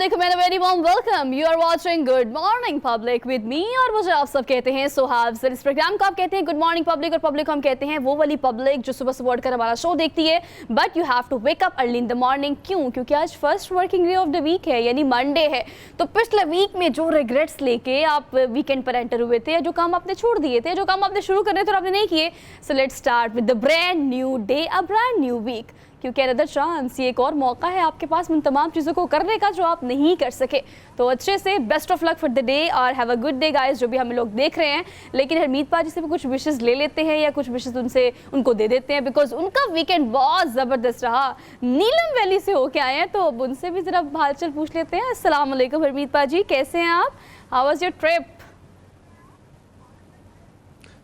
Assalamualaikum and a very warm welcome. You are watching Good Morning Public with me और मुझे आप सब कहते हैं सुहाब सर। इस प्रोग्राम को आप कहते हैं गुड मॉर्निंग पब्लिक और पब्लिक को हम कहते हैं वो वाली पब्लिक जो सुबह सुबह उठकर हमारा शो देखती है but you have to wake up early in the morning. क्यों? क्योंकि आज first working day of the week है यानी मंडे है। तो पिछले वीक में जो रिग्रेट्स लेके आप वीकेंड पर एंटर हुए थे, जो काम आपने छोड़ दिए थे, जो काम आपने शुरू करने थे और आपने नहीं किए, so let's start with the brand new day, a brand new week. क्योंकि अनदर चांस, ये एक और मौका है आपके पास उन तमाम चीज़ों को करने का जो आप नहीं कर सके। तो अच्छे से best of luck for the day और have a good day guys, जो भी हम लोग देख रहे हैं। लेकिन हरमीत पाजी से भी कुछ विशेस ले लेते हैं या कुछ विशेस उनको दे देते हैं बिकॉज उनका वीकेंड बहुत ज़बरदस्त रहा। नीलम वैली से होके आए हैं तो अब उनसे भी ज़रा हालचाल पूछ लेते हैं। अस्सलाम वालेकुम हरमीत पाजी, कैसे हैं आप? How was your trip?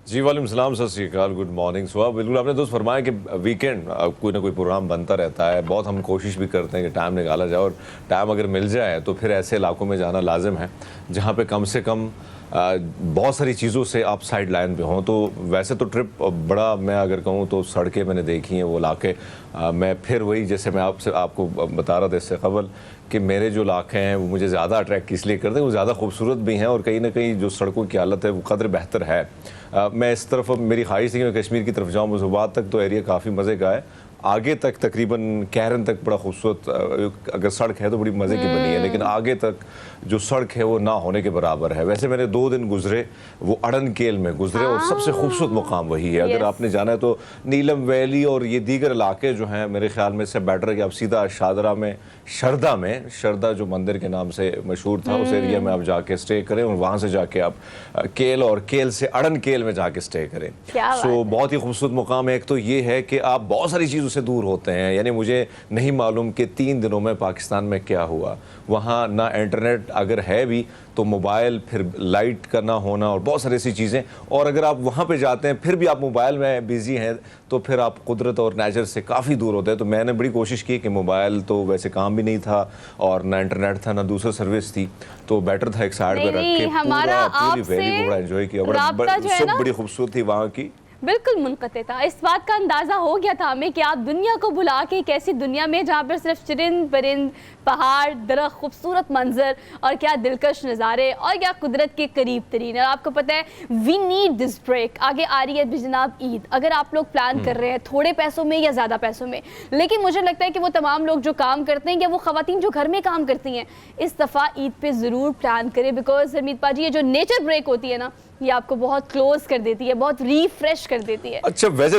जी वालेकुम सलाम, सत श्री अकाल, गुड मॉर्निंग। सुबह बिल्कुल आपने दोस्त फरमाया कि वीकेंड कोई ना कोई प्रोग्राम बनता रहता है। बहुत हम कोशिश भी करते हैं कि टाइम निकाला जाए और टाइम अगर मिल जाए तो फिर ऐसे इलाकों में जाना लाजिम है जहाँ पे कम से कम बहुत सारी चीज़ों से आप साइड लाइन पे हों। तो वैसे तो ट्रिप बड़ा, मैं अगर कहूँ तो सड़कें मैंने देखी हैं वो इलाके। मैं फिर वही जैसे मैं आपको बता रहा था इससे कबल कि मेरे जो इलाके हैं वो मुझे ज़्यादा अट्रैक्ट इसलिए करते हैं, वो ज़्यादा खूबसूरत भी हैं और कहीं ना कहीं जो सड़कों की हालत है वो कदर बेहतर है। मैं इस तरफ, मेरी ख्वाहिश थी कि मैं कश्मीर की तरफ जाऊँ। मुज़फ़्फ़राबाद तक तो एरिया काफ़ी मज़े का है, आगे तक तकरीबन कैरन तक बड़ा खूबसूरत अगर सड़क है तो बड़ी मज़े की बनी है, लेकिन आगे तक जो सड़क है वो ना होने के बराबर है। वैसे मैंने 2 दिन गुजरे, वो अड़नकेल में गुजरे और सबसे खूबसूरत मुकाम वही है। अगर आपने जाना है तो नीलम वैली और ये दीगर इलाके जो हैं, मेरे ख्याल में इससे बेटर है कि आप सीधा शारदा में शरदा जो मंदिर के नाम से मशहूर था उस एरिया में आप जाके स्टे करें और वहाँ से जाके आप केल और केल से अड़नकेल में जाके स्टे करें। सो बहुत ही खूबसूरत मुकाम है। एक तो ये है कि आप बहुत सारी चीज़ों से दूर होते हैं, यानी मुझे नहीं मालूम कि 3 दिनों में पाकिस्तान में क्या हुआ। वहाँ ना इंटरनेट अगर है भी तो मोबाइल, फिर लाइट का ना होना और बहुत सारी ऐसी चीज़ें। और अगर आप वहाँ पे जाते हैं फिर भी आप मोबाइल में बिज़ी हैं तो फिर आप कुदरत और नेचर से काफ़ी दूर होते हैं। तो मैंने बड़ी कोशिश की कि मोबाइल तो वैसे काम भी नहीं था और ना इंटरनेट था ना दूसरी सर्विस थी, तो बेटर था एक साइड पर रख के पूरी वैली को बड़ा एंजॉय किया। बड़ी खूबसूरत थी वहाँ की, बिल्कुल मुनक़ते था। इस बात का अंदाज़ा हो गया था हमें कि आप दुनिया को भुला के एक ऐसी दुनिया में जहाँ पर सिर्फ चरिंद परिंद, पहाड़, दरख्त, खूबसूरत मंजर और क्या दिलकश नज़ारे और क्या कुदरत के करीब तरीन। और आपको पता है वी नीड दिस ब्रेक। आगे आ रही है जनाब ईद। अगर आप लोग प्लान कर रहे हैं थोड़े पैसों में या ज़्यादा पैसों में, लेकिन मुझे लगता है कि वो तमाम लोग जो काम करते हैं या वो ख़वातीन जो घर में काम करती हैं, इस दफ़ा ईद पर ज़रूर प्लान करें बिकॉज हरमीत पाजी ये जो नेचर ब्रेक होती है ना, ये आपको बहुत क्लोज कर देती है, बहुत रिफ्रेश कर देती है। अच्छा वैसे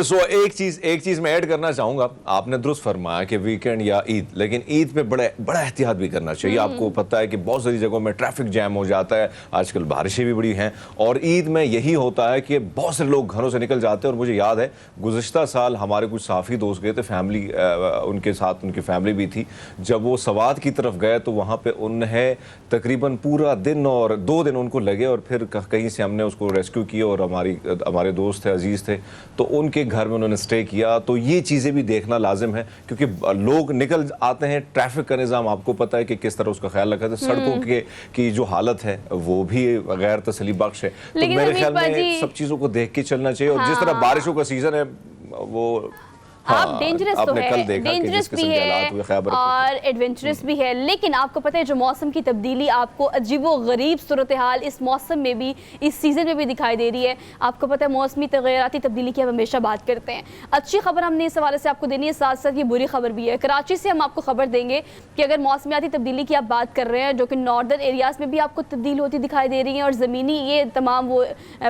एक चीज मैं ऐड करना चाहूंगा। आपने दुरुस्त फरमाया कि वीकेंड या ईद, लेकिन ईद पे बड़ा एहतियात भी करना चाहिए। आपको पता है कि बहुत सारी जगहों में ट्रैफिक जैम हो जाता है, आजकल बारिशें भी बड़ी हैं और ईद में यही होता है कि बहुत सारे लोग घरों से निकल जाते हैं। और मुझे याद है गुज़श्ता साल हमारे कुछ साफ़ी दोस्त गए थे, फैमिली उनके साथ उनकी फैमिली भी थी। जब वो सवात की तरफ गए तो वहाँ पर उन्हें तकरीबन पूरा दिन और 2 दिन उनको लगे और फिर कहीं से हमने उसको रेस्क्यू किया और हमारे दोस्त थे, अजीज़ थे, तो उनके घर में उन्होंने स्टे किया। तो ये चीज़ें भी देखना लाजिम है क्योंकि लोग निकल आते हैं, ट्रैफिक का निज़ाम आपको पता है कि किस तरह उसका ख्याल रखा था। सड़कों की जो हालत है वो भी गैर तसली बख्श है। तो मेरे ख्याल में सब चीज़ों को देख के चलना चाहिए। और जिस तरह बारिशों का सीज़न है वो आप डेंजरस तो है, डेंजरस भी है और एडवेंचरस भी है। लेकिन आपको पता है जो मौसम की तब्दीली आपको अजीबो गरीब सूरत हाल इस मौसम में भी, इस सीज़न में भी दिखाई दे रही है। आपको पता है मौसमी तग़य्युराती तब्दीली की हम हमेशा बात करते हैं। अच्छी खबर हमने इस हवाले से आपको देनी है, साथ साथ ये बुरी खबर भी है। कराची से हम आपको खबर देंगे कि अगर मौसमियाती तब्दीली की आप बात कर रहे हैं जो कि नॉर्दर्न एरियाज़ में भी आपको तब्दील होती दिखाई दे रही है और ज़मीनी ये तमाम वो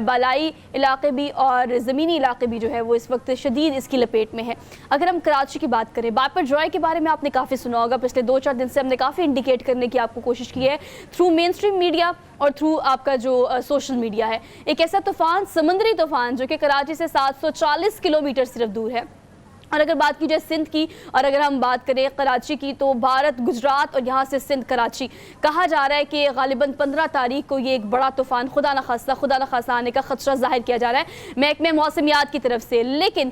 बालाई इलाके भी और ज़मीनी इलाके भी जो है वो इस वक्त शदीद इसकी लपेट में है। अगर हम कराची की बात करें, बापर ड्रॉय के बारे में आपने काफ़ी सुना होगा। पिछले 2-4 दिन से हमने काफ़ी इंडिकेट करने की आपको कोशिश की है थ्रू मेन स्ट्रीम मीडिया और थ्रू आपका जो सोशल मीडिया है। एक ऐसा तूफ़ान, समुद्री तूफ़ान जो कि कराची से 740 किलोमीटर सिर्फ दूर है। और अगर बात की जाए सिंध की और अगर हम बात करें कराची की, तो भारत, गुजरात और यहाँ से सिंध, कराची, कहा जा रहा है कि गालिबन 15 तारीख को ये एक बड़ा तूफ़ान खुदा न खास्ता आने का खदशा जाहिर किया जा रहा है महकमे मौसमियात की तरफ से। लेकिन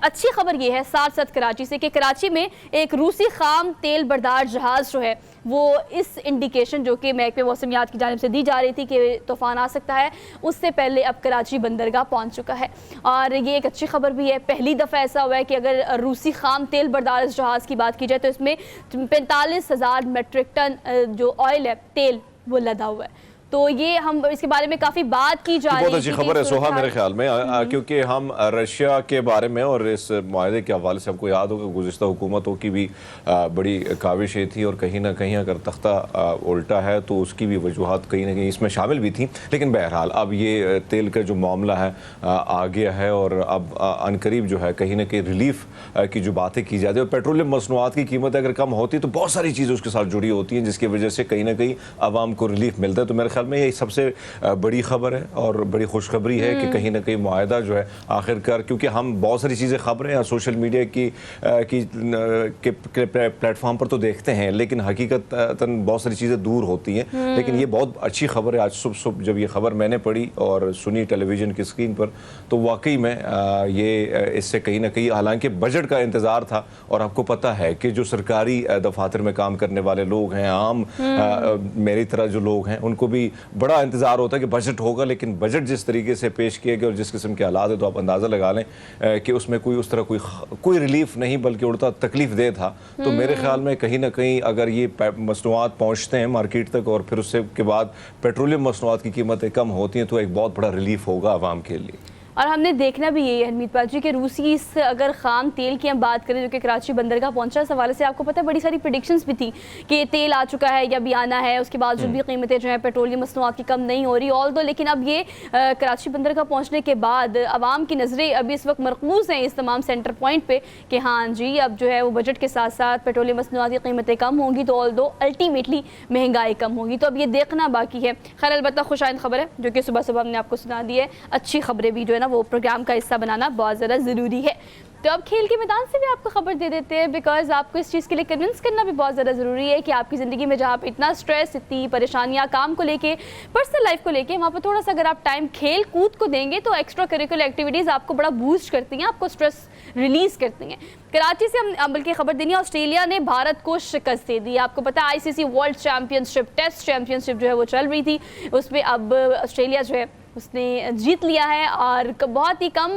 अच्छी खबर ये है साथ साथ कराची से कि कराची में एक रूसी खाम तेल बरदार जहाज़ जो है वो इस इंडिकेशन जो कि महकमे मौसमियात की जानिब से दी जा रही थी कि तूफ़ान आ सकता है, उससे पहले अब कराची बंदरगाह पहुँच चुका है। और ये एक अच्छी खबर भी है। पहली दफ़ा ऐसा हुआ है कि अगर अगर रूसी खाम तेल बरदार इस जहाज़ की बात की जाए तो इसमें 45,000 मेट्रिक टन जो ऑयल है, तेल, वो लदा हुआ है। तो ये हम इसके बारे में काफ़ी बात की जा रही है। बहुत अच्छी खबर है सोहा मेरे ख्याल में, क्योंकि हम रशिया के बारे में और इस माहदे के हवाले से हमको याद होगा गुज़िश्ता हुकूमतों की भी बड़ी काविशें थी और कहीं ना कहीं अगर तख्ता उल्टा है तो उसकी भी वजूहात कहीं ना कहीं इसमें शामिल भी थी। लेकिन बहरहाल अब ये तेल का जो मामला है आ गया है और अब अनकरीब जो है कहीं ना कहीं रिलीफ की जो बातें की जाती है। और पेट्रोलियम मसनूआत की कीमत अगर कम होती तो बहुत सारी चीज़ें उसके साथ जुड़ी होती हैं जिसकी वजह से कहीं ना कहीं आवाम को रिलीफ मिलता है। तो मेरे ख्याल में ये सबसे बड़ी खबर है और बड़ी खुशखबरी है कि कहीं ना कहीं मुआहदा जो है आखिरकार, क्योंकि हम बहुत सारी चीज़ें खबरें या सोशल मीडिया की प्लेटफॉर्म पर तो देखते हैं लेकिन हकीकतन बहुत सारी चीज़ें दूर होती हैं। लेकिन ये बहुत अच्छी खबर है। आज सुबह जब ये खबर मैंने पढ़ी और सुनी टेलीविज़न की स्क्रीन पर तो वाकई में ये इससे कहीं ना कहीं, हालांकि बजट का इंतज़ार था और आपको पता है कि जो सरकारी दफातर में काम करने वाले लोग हैं, आम मेरी तरह जो लोग हैं, उनको भी बड़ा इंतजार होता है कि बजट होगा, लेकिन बजट जिस तरीके से पेश किए गए और जिस किस्म के हालात है तो आप अंदाज़ा लगा लें कि उसमें कोई उस तरह कोई रिलीफ नहीं बल्कि उल्टा तकलीफ दे था। तो मेरे ख्याल में कहीं ना कहीं अगर ये मसनूआत पहुँचते हैं मार्केट तक और फिर उससे के बाद पेट्रोलियम मसनूआत की कीमतें कम होती हैं तो एक बहुत बड़ा रिलीफ होगा आवाम के लिए। और हमने देखना भी यही है हरमीत पाजी कि रूसी इस अगर खाम तेल की हम बात करें जो कि कराची बंदरगाह पहुंचा, इस हवाले से आपको पता है बड़ी सारी प्रेडिक्शंस भी थी कि ये तेल आ चुका है या भी आना है, उसके बाद जो भी कीमतें जो है पेट्रोलियम मसनूआत की कम नहीं हो रही ऑल दो। लेकिन अब ये कराची बंदरगाह पहुंचने के बाद आवाम की नज़रें अभी इस वक्त मरकूज़ हैं इस तमाम सेंटर पॉइंट पर कि हाँ जी अब जो है वो बजट के साथ साथ पेट्रोलियम मसनूआत की कीमतें कम होंगी तो ऑल दो अल्टीमेटली महंगाई कम होगी। तो अब ये देखना बाकी है। खैर अलबत्ता खुशाइंद खबर है जो कि सुबह सुबह हमने आपको सुना दी है। अच्छी खबरें भी जो है ना वो प्रोग्राम का हिस्सा बनाना बहुत ज़्यादा ज़रूरी है। तो अब खेल के मैदान से भी आपको खबर दे देते हैं बिकॉज आपको इस चीज़ के लिए कन्विंस करना भी बहुत ज़्यादा ज़रूरी है कि आपकी ज़िंदगी में जहाँ पे इतना स्ट्रेस, इतनी परेशानियाँ काम को लेके, पर्सनल लाइफ को लेके, वहाँ पर थोड़ा सा अगर आप टाइम खेल कूद को देंगे तो एक्स्ट्रा करिकुलर एक्टिविटीज़ आपको बड़ा बूस्ट करती हैं, आपको स्ट्रेस रिलीज़ करती हैं। कराची से हम बल्कि खबर देनी है, ऑस्ट्रेलिया ने भारत को शिकस्त दे दी। आपको पता है ICC world championship, test championship जो है वो चल रही थी, उसमें अब ऑस्ट्रेलिया जो है उसने जीत लिया है और बहुत ही कम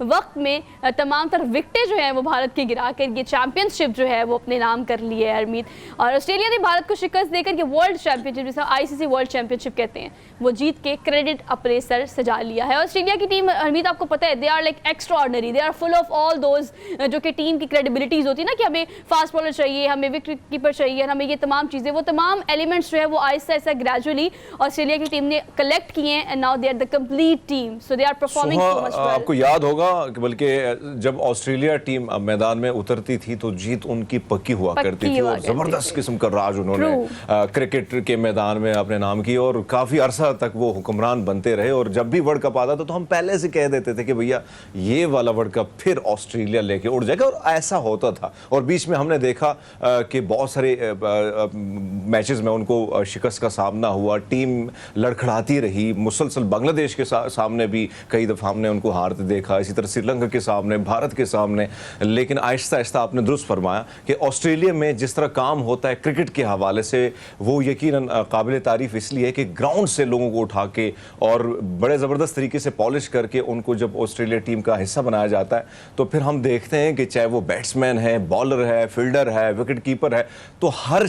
वक्त में तमाम तर विकेटें जो हैं वो भारत के गिरा कर ये चैम्पियनशिप जो है वो अपने नाम कर ली है हरमीत। और ऑस्ट्रेलिया ने भारत को शिकस्त देकर ये वर्ल्ड चैम्पियनशिप जिसे ICC वर्ल्ड चैम्पियनशिप कहते हैं वो जीत के क्रेडिट अपने सर सजा लिया है। ऑस्ट्रेलिया की टीम हरमीत आपको पता है they are like extraordinary, they are full of all those जो कि टीम की क्रेडिबिलिटीज़ होती है ना कि हमें फास्ट बॉलर चाहिए, हमें विकेट कीपर चाहिए, हमें ये तमाम चीज़ें, वो तमाम एलिमेंट्स जो है वो आहिस्ता आहिस्ता ग्रेजुअली ऑस्ट्रेलिया की टीम ने कलेक्ट किए हैं and now they are the complete team, so they are performing so much well. आपको याद होगा कि बल्कि जब ऑस्ट्रेलिया टीम मैदान में उतरती थी तो जीत उनकी पक्की हुआ करती थी और जबरदस्त किस्म का राज उन्होंने क्रिकेट के मैदान में अपने नाम की और काफी अरसा तक वो हुक्मरान बनते रहे। और जब भी वर्ल्ड कप आता था तो हम पहले से कह देते थे कि भैया ये वाला वर्ल्ड कप फिर ऑस्ट्रेलिया लेके उड़ जाएगा और ऐसा होता था। और बीच में हमने देखा कि बहुत सारे मैचेस में उनको शिकस्त का सामना हुआ, टीम लड़खड़ाती रही, मुसलसल बांग्लादेश के सामने भी कई दफ़ा हमने उनको हारते देखा, इसी तरह श्रीलंका के सामने, भारत के सामने। लेकिन आहिस्ता आहिस्ता आपने दुरुस्त फरमाया कि ऑस्ट्रेलिया में जिस तरह काम होता है क्रिकेट के हवाले से वो यकीनन काबिल तारीफ़ इसलिए है कि ग्राउंड से लोगों को उठा के और बड़े ज़बरदस्त तरीके से पॉलिश करके उनको जब ऑस्ट्रेलिया टीम का हिस्सा बनाया जाता है तो फिर हम देखते हैं कि चाहे वो बैट्समैन है, बॉलर है, फील्डर है, विकेट कीपर है, तो हर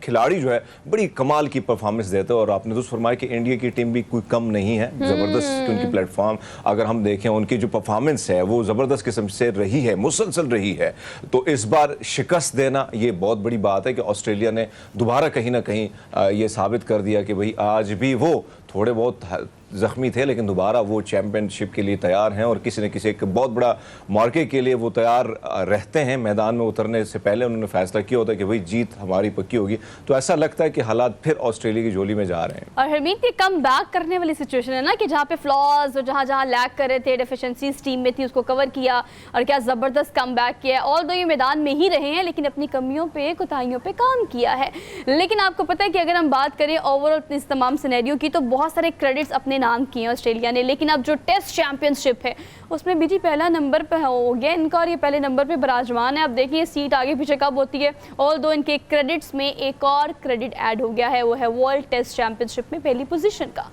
खिलाड़ी जो है बड़ी कमाल की परफॉर्मेंस देते हैं। और आपने दुरुस्त फरमाया कि इंडिया की टीम भी कोई कम नहीं है, ज़बरदस्त उनकी प्लेटफॉर्म अगर हम देखें उनकी जो परफॉर्मेंस है वो ज़बरदस्त किस्म से रही है, मुसलसल रही है। तो इस बार शिकस्त देना ये बहुत बड़ी बात है कि ऑस्ट्रेलिया ने दोबारा कहीं ना कहीं ये साबित कर दिया कि भाई आज भी वो थोड़े बहुत ज़ख्मी थे लेकिन दोबारा वो चैम्पियनशिप के लिए तैयार हैं और किसी न किसी एक बहुत बड़ा मौके के लिए वो तैयार रहते हैं। मैदान में उतरने से पहले उन्होंने फैसला किया होता है कि भाई जीत हमारी पक्की होगी। तो ऐसा लगता है कि हालात फिर ऑस्ट्रेलिया की झोली में जा रहे हैं। और हरमीत ये कम बैक करने वाली सिचुएशन है ना कि जहाँ पे फ्लॉज और जहाँ जहाँ लैक कर रहे थे, डेफिशिएंसीज टीम में थी, उसको कवर किया और क्या ज़बरदस्त कम बैक किया है। ऑल दो ये मैदान में ही रहे हैं लेकिन अपनी कमियों पे, कोताहियों पे काम किया है। लेकिन आपको पता है कि अगर हम बात करें ओवरऑल इस तमाम सिनेरियो की तो बहुत सारे क्रेडिट्स अपने नाम किए ऑस्ट्रेलिया ने। लेकिन अब जो टेस्ट चैंपियनशिप है उसमें भी पहला नंबर पे हो गया इनका और ये पहले नंबर पे बराजमान है। अब देखिए सीट आगे पीछे कब होती है। ऑल दो इनके क्रेडिट्स में एक और क्रेडिट ऐड हो गया है, वो है वर्ल्ड टेस्ट चैंपियनशिप में पहली पोजीशन का।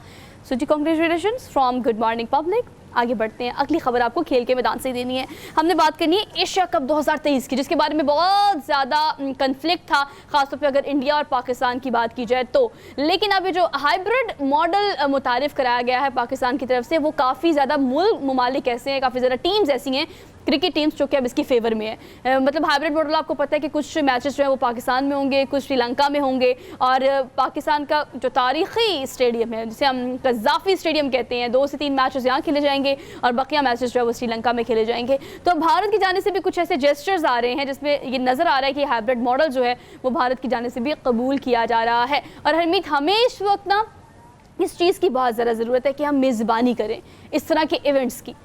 So ji congratulations from good morning public. आगे बढ़ते हैं, अगली खबर आपको खेल के मैदान से देनी है। हमने बात करनी है एशिया कप 2023 की, जिसके बारे में बहुत ज़्यादा कन्फ्लिक्ट था, खासतौर पे अगर इंडिया और पाकिस्तान की बात की जाए तो। लेकिन अब ये जो हाइब्रिड मॉडल मुतारिफ कराया गया है पाकिस्तान की तरफ से, वो काफ़ी ज़्यादा ममालिक ऐसे हैं, काफ़ी ज़्यादा टीम्स ऐसी हैं, क्रिकेट टीम्स जो कि अब इसकी फेवर में है। मतलब हाइब्रिड मॉडल आपको पता है कि कुछ मैचेस जो है वो पाकिस्तान में होंगे, कुछ श्रीलंका में होंगे, और पाकिस्तान का जो तारीखी स्टेडियम है जिसे हम कज़ाफ़ी स्टेडियम कहते हैं, 2 से 3 मैचेस यहाँ खेले जाएंगे और बकिया मैचेस जो है वो श्रीलंका में खेले जाएंगे। तो भारत की जाने से भी कुछ ऐसे जेस्चर्स आ रहे हैं जिसमें ये नज़र आ रहा है कि हाइब्रिड मॉडल जो है वो भारत की जाने से भी कबूल किया जा रहा है। और हरमीत, हमें इस वक्त ना इस चीज़ की बहुत ज़्यादा ज़रूरत है कि हम मेज़बानी करें इस तरह के इवेंट्स की,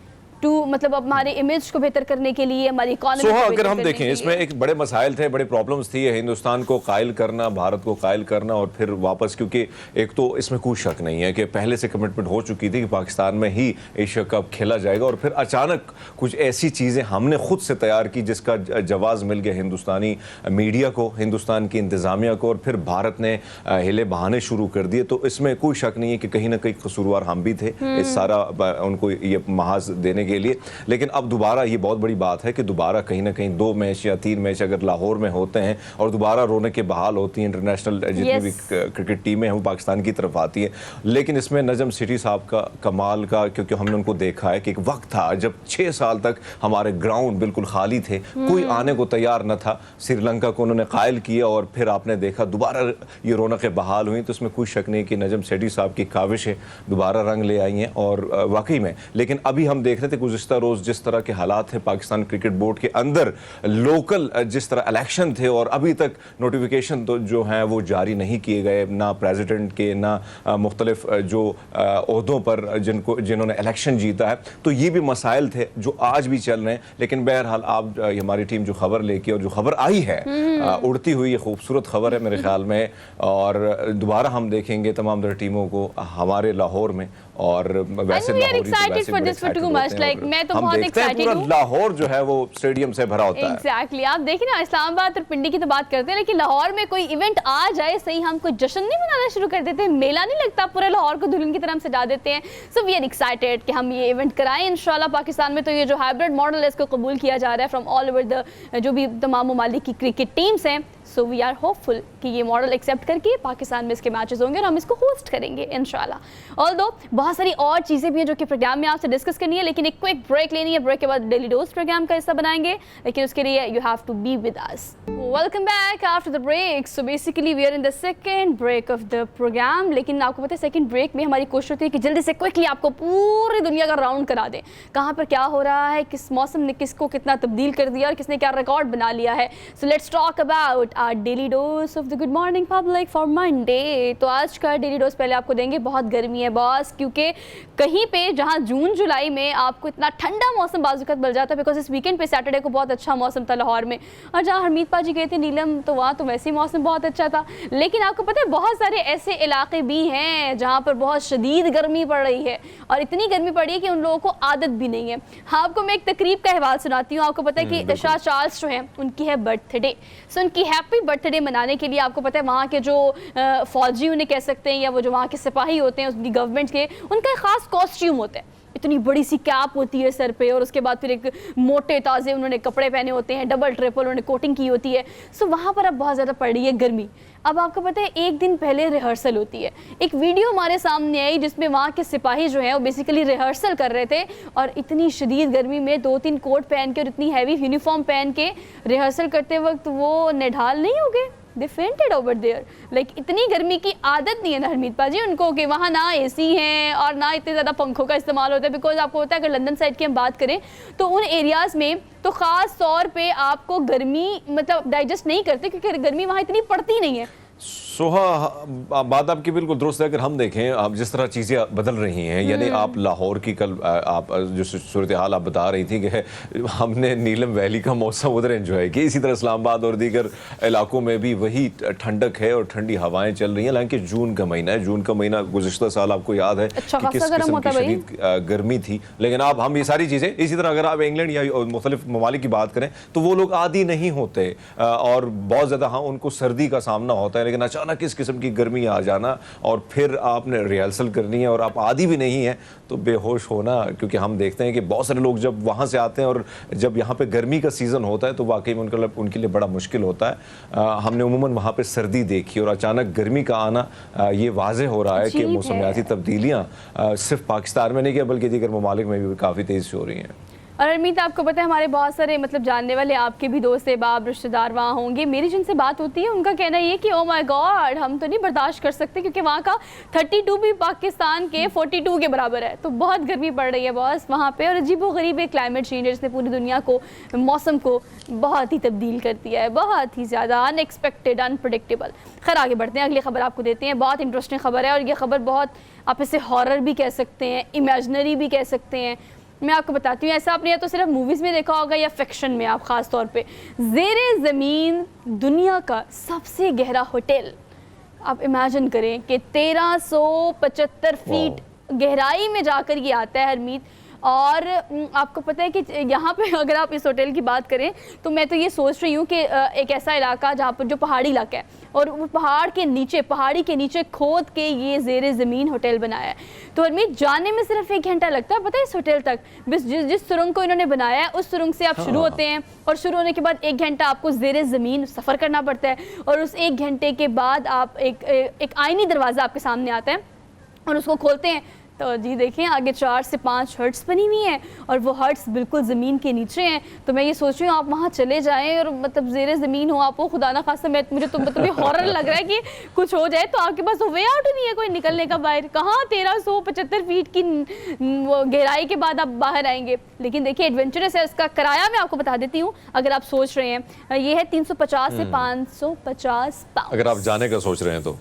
मतलब हमारे इमेज को बेहतर करने के लिए, हमारी इकोनॉमी को अगर हम देखें इसमें एक बड़े मसाइल थे, बड़े प्रॉब्लम्स थी, हिंदुस्तान को कायल करना, भारत को कायल करना और फिर वापस, क्योंकि एक तो इसमें कोई शक नहीं है कि पहले से कमिटमेंट हो चुकी थी कि पाकिस्तान में ही एशिया कप खेला जाएगा, और फिर अचानक कुछ ऐसी चीज़ें हमने खुद से तैयार की जिसका जवाब मिल गया हिंदुस्तानी मीडिया को, हिंदुस्तान की इंतज़ामिया को, और फिर भारत ने हिले बहाने शुरू कर दिए। तो इसमें कोई शक नहीं है कि कहीं ना कहीं कसूरवार हम भी थे इस सारा उनको ये महाज देने के लिए। लेकिन अब दोबारा ये बहुत बड़ी बात है कि दोबारा कहीं ना कहीं 2 मैच या 3 मैच अगर लाहौर में होते हैं और दोबारा रौनकें बहाल होती हैं, इंटरनेशनल जितनी भी क्रिकेट टीमें हैं वो पाकिस्तान की तरफ आती हैं। लेकिन इसमें नजम सेठी साहब का कमाल का, क्योंकि हमने उनको देखा है कि एक वक्त था जब 6 साल तक हमारे ग्राउंड बिल्कुल खाली थे, कोई आने को तैयार न था, श्रीलंका को उन्होंने कायल किया और फिर आपने देखा दोबारा ये रौनकें बहाल हुई। तो इसमें कोई शक नहीं कि नजम सेठी साहब की काविशें दोबारा रंग ले आई हैं और वाकई में। लेकिन अभी हम देख रहे थे गुज़िश्ता रोज़ जिस तरह के हालात थे पाकिस्तान क्रिकेट बोर्ड के अंदर, लोकल जिस तरह इलेक्शन थे और अभी तक नोटिफिकेशन तो जो हैं वो जारी नहीं किए गए, ना प्रेसिडेंट के, ना मुख्तलिफ जो ओहदों पर जिन्होंने इलेक्शन जीता है। तो ये भी मसाइल थे जो आज भी चल रहे हैं। लेकिन बहरहाल आप हमारी टीम जो खबर लेके और जो खबर आई है उड़ती हुई, ये खूबसूरत खबर है मेरे ख्याल में, और दोबारा हम देखेंगे तमाम तरह टीमों को हमारे लाहौर में। और वैसे लाहौर जो है वो स्टेडियम से भरा होता है। एग्जैक्टली, आप देखिए ना, इस्लामाबाद और पिंडी की तो बात करते हैं, लेकिन लाहौर में कोई इवेंट आ जाए सही, हम कोई जश्न नहीं मनाना शुरू कर देते हैं, मेला नहीं लगता, पूरा लाहौर को दुल्हन की तरह सजा देते हैं। सो वी आर एक्साइटेड कि हम ये इवेंट कराएं इंशाल्लाह पाकिस्तान में। तो ये जो हाइब्रिड मॉडल है इसको कबूल किया जा रहा है फ्रॉम ऑल ओवर द जो भी तमाम ममालिक की क्रिकेट टीम्स हैं। सो वी आर होपफुल कि ये मॉडल एक्सेप्ट करके पाकिस्तान में इसके मैचेस होंगे और हम इसको होस्ट करेंगे इंशाल्लाह। ऑल्दो बहुत सारी और चीज़ें भी हैं जो कि प्रोग्राम में आपसे डिस्कस करनी है, लेकिन एक क्विक ब्रेक लेनी है। ब्रेक के बाद डेली डोज प्रोग्राम का हिस्सा बनाएंगे, लेकिन उसके लिए you have to be with us. Welcome back after the break. So basically we are in the second break of the programme. लेकिन आपको पता है सेकेंड ब्रेक में हमारी कोशिश होती है कि जल्दी से क्विकली आपको पूरी दुनिया का राउंड करा दें, कहाँ पर क्या हो रहा है, किस मौसम ने किसको कितना तब्दील कर दिया और किसने क्या रिकॉर्ड बना लिया है। So let's talk about our daily dose of the good morning public for Monday. तो आज का डेली डोज पहले आपको देंगे, बहुत गर्मी है बॉस, क्योंकि कहीं पे जहाँ जून जुलाई में आपको इतना ठंडा मौसम बाजुकत मिल जाता है, बिकॉज इस वीकेंड पे सैटरडे को बहुत अच्छा मौसम था लाहौर में, और जहाँ हरमीत पाजी गए थे नीलम तो वहाँ तो वैसे ही मौसम बहुत अच्छा था। लेकिन आपको पता है बहुत सारे ऐसे इलाके भी हैं जहाँ पर बहुत शदीद गर्मी पड़ रही है, और इतनी गर्मी पड़ी है कि उन लोगों को आदत भी नहीं है। हाँ, आपको मैं एक तकरीब का अहवाल सुनाती हूँ। आपको पता है कि शाह चार्ल्स जो हैं उनकी है बर्थडे। सो उनकी हैप्पी बर्थडे मनाने के लिए आपको पता है वहाँ के जो फौजी उन्हें कह सकते हैं, या वो जो वहाँ के सिपाही होते हैं उनकी गवर्नमेंट के, उनका एक खास कॉस्ट्यूम होता है, इतनी बड़ी सी कैप होती है सर पे, और उसके बाद फिर एक मोटे ताज़े उन्होंने कपड़े पहने होते हैं, डबल ट्रिपल उन्होंने कोटिंग की होती है। सो वहाँ पर अब बहुत ज़्यादा पड़ रही है गर्मी। अब आपको पता है एक दिन पहले रिहर्सल होती है। एक वीडियो हमारे सामने आई जिसमें वहाँ के सिपाही जो हैं वो बेसिकली रिहर्सल कर रहे थे, और इतनी शदीद गर्मी में 2-3 कोट पहन के और इतनी हैवी यूनिफॉर्म पहन के रिहर्सल करते वक्त वो निढाल नहीं हो गए। They fainted over there. Like इतनी गर्मी की आदत नहीं है ना हरमीत पाजी उनको, कि वहाँ ना एसी हैं और ना इतने ज़्यादा पंखों का इस्तेमाल होता है। बिकॉज आपको होता है अगर लंदन साइड की हम बात करें तो उन एरियाज़ में तो ख़ास तौर पे आपको गर्मी मतलब डाइजेस्ट नहीं करते, क्योंकि गर्मी वहाँ इतनी पड़ती नहीं है। सोहा, बात आपकी बिल्कुल दुरुस्त है। अगर हम देखें आप जिस तरह चीज़ें बदल रही हैं, यानी आप लाहौर की कल आप जो सूरत हाल आप बता रही थी कि हमने नीलम वैली का मौसम उधर एंजॉय किया, इसी तरह इस्लामाबाद और दीगर इलाकों में भी वही ठंडक है और ठंडी हवाएं चल रही हैं। हालांकि जून का महीना है, जून का महीना गुज़िश्ता साल आपको याद है कि किस किस्म की शदीद गर्मी थी। लेकिन अब हम ये सारी चीज़ें, इसी तरह अगर आप इंग्लैंड या मुख्तलिफ ममालिक की बात करें तो वो लोग आदी नहीं होते और बहुत ज़्यादा हाँ उनको सर्दी का सामना होता है। लेकिन अचानक इस किस्म की गर्मी आ जाना और फिर आपने रिहर्सल करनी है और आप आदी भी नहीं है तो बेहोश होना, क्योंकि हम देखते हैं कि बहुत सारे लोग जब वहाँ से आते हैं और जब यहाँ पे गर्मी का सीज़न होता है तो वाकई में उनके लिए बड़ा मुश्किल होता है। हमने उमूमन वहाँ पे सर्दी देखी और अचानक गर्मी का आना, ये वाज़े हो रहा है कि मौसमियाती तब्दीलियाँ सिर्फ पाकिस्तान में नहीं कि बल्कि दीगर ममालिक में भी काफ़ी तेज़ से हो रही हैं। और अरमीत, आपको पता है हमारे बहुत सारे मतलब जानने वाले आपके भी दोस्त अहबाब रिश्तेदार वहाँ होंगे। मेरी जिनसे बात होती है उनका कहना ये कि ओ माय गॉड, हम तो नहीं बर्दाश्त कर सकते, क्योंकि वहाँ का 32 भी पाकिस्तान के 42 के बराबर है। तो बहुत गर्मी पड़ रही है बॉस वहाँ पे, और अजीबोगरीब एक क्लाइमेट चेंज है जिसने पूरी दुनिया को, मौसम को बहुत ही तब्दील कर दिया है, बहुत ही ज़्यादा अनएक्सपेक्टेड, अनप्रडिक्टेबल। खैर आगे बढ़ते हैं, अगली खबर आपको देते हैं। बहुत इंटरेस्टिंग खबर है और ये खबर बहुत, आप इसे हॉरर भी कह सकते हैं, इमेजिनरी भी कह सकते हैं। मैं आपको बताती हूँ, ऐसा आपने या तो सिर्फ मूवीज़ में देखा होगा या फिक्शन में। आप ख़ास तौर पे ज़ेरे ज़मीन दुनिया का सबसे गहरा होटल, आप इमेजिन करें कि 1375 फीट गहराई में जाकर ये आता है हरमीत। और आपको पता है कि यहाँ पे अगर आप इस होटल की बात करें तो मैं तो ये सोच रही हूँ कि एक ऐसा इलाका जहाँ पर, जो पहाड़ी इलाका है और वो पहाड़ी के नीचे खोद के ये ज़ेरे ज़मीन होटल बनाया है। तो हरमीत, जाने में सिर्फ 1 घंटा लगता है पता है इस होटल तक। जिस सुरंग को इन्होंने बनाया है उस सुरंग से आप शुरू होते हैं और शुरू होने के बाद 1 घंटा आपको ज़ेरे ज़मीन सफ़र करना पड़ता है, और उस 1 घंटे के बाद आप एक आईनी दरवाज़ा आपके सामने आता है और उसको खोलते हैं तो जी देखें आगे 4 से 5 हर्ट्स बनी हुई हैं और वो हर्ट्स बिल्कुल ज़मीन के नीचे हैं। तो मैं ये सोच रही हूँ आप वहाँ चले जाएं और मतलब ज़ेरे ज़मीन हो आप, वो खुदा ना खास्ता, मुझे तो मतलब ये हॉरर लग रहा है कि कुछ हो जाए तो आपके पास वे आउट नहीं है कोई निकलने का बाहर। कहाँ 1375 फीट की गहराई के बाद आप बाहर आएंगे। लेकिन देखिए एडवेंचरस है, उसका किराया मैं आपको बता देती हूँ अगर आप सोच रहे हैं, ये है 350 से 550 पाउंड अगर आप जाने का सोच रहे हैं तो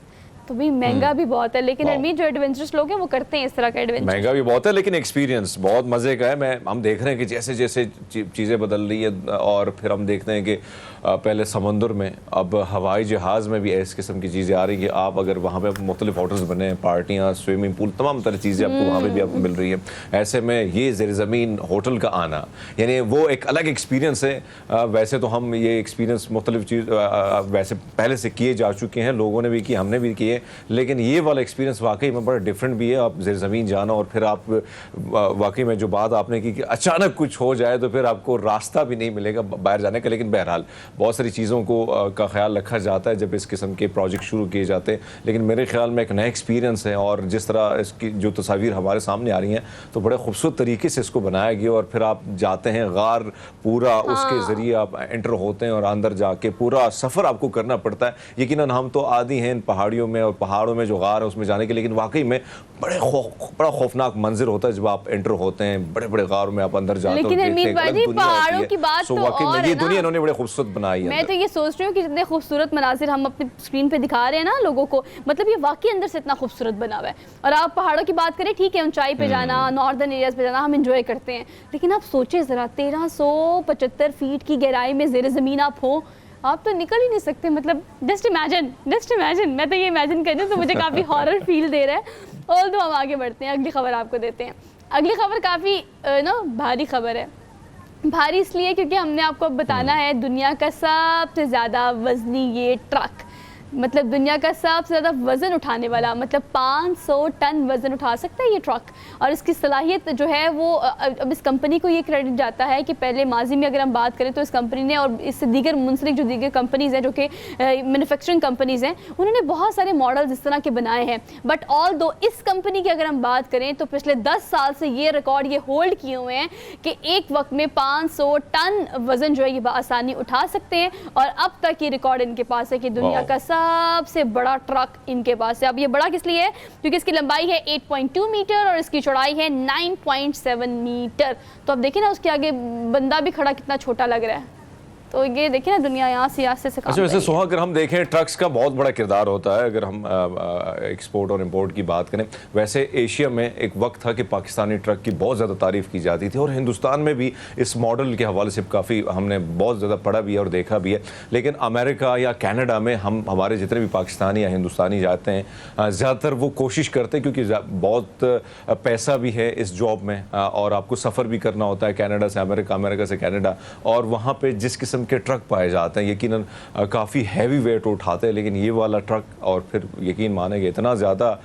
भी महंगा भी बहुत है। लेकिन हरमीत, जो एडवेंचरस लोग हैं वो करते हैं इस तरह का एडवेंचर। महंगा भी बहुत है लेकिन एक्सपीरियंस बहुत मज़े का है। हम देख रहे हैं कि जैसे जैसे चीज़ें बदल रही है और फिर हम देखते हैं कि पहले समंदर में, अब हवाई जहाज़ में भी इस किस्म की चीज़ें आ रही हैं कि आप अगर वहाँ पे मुख्तलिफ होटल्स बने हैं, पार्टियाँ, स्विमिंग पूल, तमाम तरह चीज़ें आपको वहाँ पे भी आपको मिल रही है। ऐसे में ये ज़ेरे ज़मीन होटल का आना यानी वो एक अलग एक्सपीरियंस है। वैसे तो हम ये एक्सपीरियंस मुख्तलिफ चीज़ वैसे पहले से किए जा चुके हैं, लोगों ने भी किए, हमने भी किए, लेकिन ये वाला एक्सपीरियंस वाकई में बड़ा डिफरेंट भी है। आप ज़ेरे ज़मीन जाना और फिर आप वाकई में जो बात आपने की कि अचानक कुछ हो जाए तो फिर आपको रास्ता भी नहीं मिलेगा बाहर जाने का। लेकिन बहरहाल बहुत सारी चीज़ों को का ख्याल रखा जाता है जब इस किस्म के प्रोजेक्ट शुरू किए जाते हैं। लेकिन मेरे ख्याल में एक नया एक्सपीरियंस है और जिस तरह इसकी जो तस्वीर हमारे सामने आ रही हैं तो बड़े खूबसूरत तरीके से इसको बनाया गया। और फिर आप जाते हैं गार पूरा, उसके ज़रिए आप एंटर होते हैं और अंदर जाके पूरा सफ़र आपको करना पड़ता है। यकीनन हम तो आदी हैं इन पहाड़ियों में और पहाड़ों में जो गार है उसमें जाने के, लेकिन वाकई में बड़ा खौफनाक मंजर होता है जब आप एंटर होते हैं बड़े बड़े गारों में, आप अंदर जाते हैं। लेकिन हरमीत भाई, पहाड़ों की बात तो और ये दुनिया इन्होंने बड़े खूबसूरत बनाई है। मैं तो ये सोच रही हूँ कि जितने खूबसूरत मनाजिर हम अपनी स्क्रीन पे दिखा रहे हैं ना लोगों को, मतलब ये वाकई अंदर से इतना खूबसूरत बना हुआ है। और आप पहाड़ों की बात करें, ठीक है ऊंचाई पे जाना, नॉर्दर्न एरियाज पे जाना हम इंजॉय करते हैं, लेकिन आप सोचे ज़रा 1375 फीट की गहराई में ज़ेरे ज़मीन आप हो, आप तो निकल ही नहीं सकते। मतलब जस्ट इमेजिन, मैं तो ये इमेजिन कर रही हूँ तो मुझे काफ़ी हॉरर फील दे रहा है। और तो हम आगे बढ़ते हैं, अगली खबर आपको देते हैं। अगली खबर काफ़ी भारी खबर है। भारी इसलिए क्योंकि हमने आपको बताना है दुनिया का सबसे ज़्यादा वज़नी ये ट्रक, मतलब दुनिया का सबसे ज़्यादा वज़न उठाने वाला, मतलब 500 टन वज़न उठा सकता है ये ट्रक। और इसकी सलाहियत जो है वो अब इस कंपनी को ये क्रेडिट जाता है कि पहले माजी में अगर हम बात करें तो इस कंपनी ने और इससे दीगर मुंसलिक जो दीगर कंपनीज़ हैं जो कि मैन्युफैक्चरिंग कंपनीज़ हैं, उन्होंने बहुत सारे मॉडल्स इस तरह के बनाए हैं। बट ऑल दो इस कंपनी की अगर हम बात करें तो पिछले 10 साल से ये रिकॉर्ड ये होल्ड किए हुए हैं कि एक वक्त में 500 टन वज़न जो है ये बआसानी उठा सकते हैं। और अब तक ये रिकॉर्ड इनके पास है कि दुनिया का सबसे बड़ा ट्रक इनके पास है। अब ये बड़ा किस लिए है? क्योंकि इसकी लंबाई है 8.2 मीटर और इसकी चौड़ाई है 9.7 मीटर। तो अब देखिए ना उसके आगे बंदा भी खड़ा कितना छोटा लग रहा है। तो ये देखिए ना दुनिया यहाँ से काम अच्छा, वैसे सोहा अगर हम देखें ट्रक्स का बहुत बड़ा किरदार होता है अगर हम एक्सपोर्ट और इंपोर्ट की बात करें। वैसे एशिया में एक वक्त था कि पाकिस्तानी ट्रक की बहुत ज़्यादा तारीफ़ की जाती थी और हिंदुस्तान में भी इस मॉडल के हवाले से काफ़ी हमने बहुत ज़्यादा पढ़ा भी है और देखा भी है। लेकिन अमेरिका या कनाडा में हमारे जितने भी पाकिस्तानी या हिंदुस्तानी जाते हैं ज़्यादातर वो कोशिश करते हैं, क्योंकि बहुत पैसा भी है इस जॉब में और आपको सफ़र भी करना होता है कनाडा से अमेरिका, अमेरिका से कनाडा, और वहाँ पर जिस किस्म किस्म के ट्रक पाए जाते हैं, यकीनन काफ़ी हैवी वेट उठाते हैं, लेकिन ये वाला ट्रक और फिर यकीन मानेंगे इतना ज़्यादा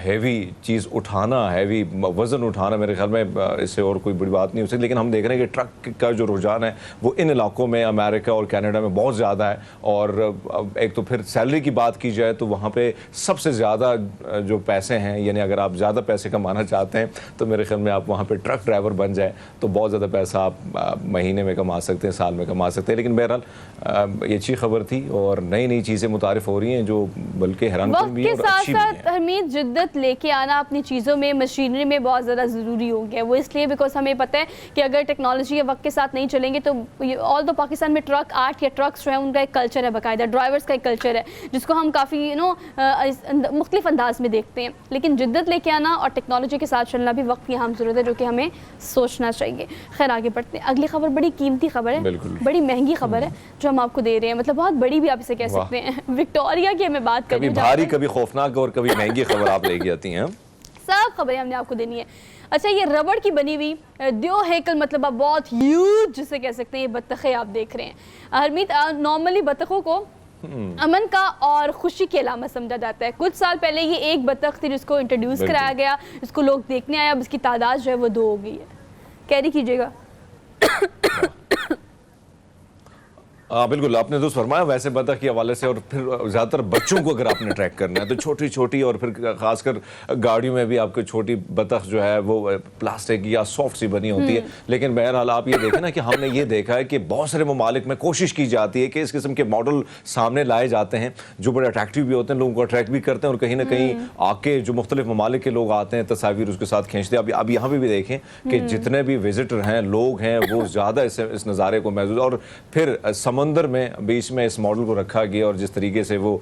हैवी चीज़ उठाना, हैवी वज़न उठाना, मेरे ख्याल में इससे और कोई बड़ी बात नहीं हो सकती। लेकिन हम देख रहे हैं कि ट्रक का जो रुझान है वो इन इलाकों में अमेरिका और कनाडा में बहुत ज़्यादा है। और एक तो फिर सैलरी की बात की जाए तो वहाँ पे सबसे ज़्यादा जो पैसे हैं, यानी अगर आप ज़्यादा पैसे कमाना चाहते हैं तो मेरे ख्याल में आप वहाँ पे ट्रक ड्राइवर बन जाए तो बहुत ज़्यादा पैसा आप महीने में कमा सकते हैं, साल में कमा सकते हैं। लेकिन बहरहाल ये अच्छी खबर थी और नई नई चीज़ें मुतारिफ हो रही हैं जो बल्कि हैरानकुन भी है और अच्छी भी है। हमें जिद्दत लेके आना अपनी चीज़ों में, मशीनरी में बहुत ज़्यादा ज़रूरी हो गया। वो इसलिए बिकॉज हमें पता है कि अगर टेक्नोलॉजी के वक्त के साथ नहीं चलेंगे तो ऑल दो पाकिस्तान में ट्रक आर्ट या ट्रक्स जो है उनका एक कल्चर है, बाकायदा ड्राइवर्स का एक कल्चर है जिसको हम काफ़ी मुख्तलिफ अंदाज में देखते हैं। लेकिन जिद्दत लेके आना और टेक्नोलॉजी के साथ चलना भी वक्त की अहम ज़रूरत है, जो कि हमें सोचना चाहिए। खैर आगे बढ़ते हैं। अगली खबर बड़ी कीमती खबर है, बड़ी महंगी खबर है जो हम आपको दे रहे हैं, मतलब बहुत बड़ी भी आप इसे कह सकते हैं। विक्टोरिया की हमें बात करें, कभी भारी कभी खौफनाक और कभी महंगी खबर आप लेके आती हैं। सब खबरें हमने आपको देनी है। अच्छा, ये रबड़ की बनी हुई दो हेकल, मतलब आप बहुत ह्यूज जिसे कह सकते हैं, ये बत्तखें आप देख रहे हैं। हरमीत, नॉर्मली बत्तखों को अमन का और खुशी की अलामत समझा जाता है। कुछ साल पहले ये एक बत्तख थी जिसको इंट्रोड्यूस कराया गया, इसको लोग देखने आए, अब इसकी तादाद जो है वो 2 हो गई है। कैरी कीजिएगा। बिल्कुल आपने दुरुस्त फरमाया। वैसे बतख के हवाले से और फिर ज़्यादातर बच्चों को अगर आपने ट्रैक करना है तो छोटी छोटी और फिर खासकर गाड़ियों में भी आपको छोटी बतख जो है वो प्लास्टिक या सॉफ्ट सी बनी होती है। लेकिन बहरहाल आप ये देखें ना कि हमने ये देखा है कि बहुत सारे ममालिक में कोशिश की जाती है कि इस किस्म के मॉडल सामने लाए जाते हैं जो बड़े अट्रैक्टिव भी होते हैं, लोगों को अट्रैक्ट भी करते हैं और कहीं ना कहीं आके जो मुख्तलिफ ममालिक के लोग आते हैं तस्वीर उसके साथ खींचते हैं। अब यहाँ पे भी देखें कि जितने भी विजिटर हैं, लोग हैं, वो ज़्यादा इस नज़ारे को महसूस, और फिर समंदर में बीच में इस मॉडल को रखा गया और जिस तरीके से वो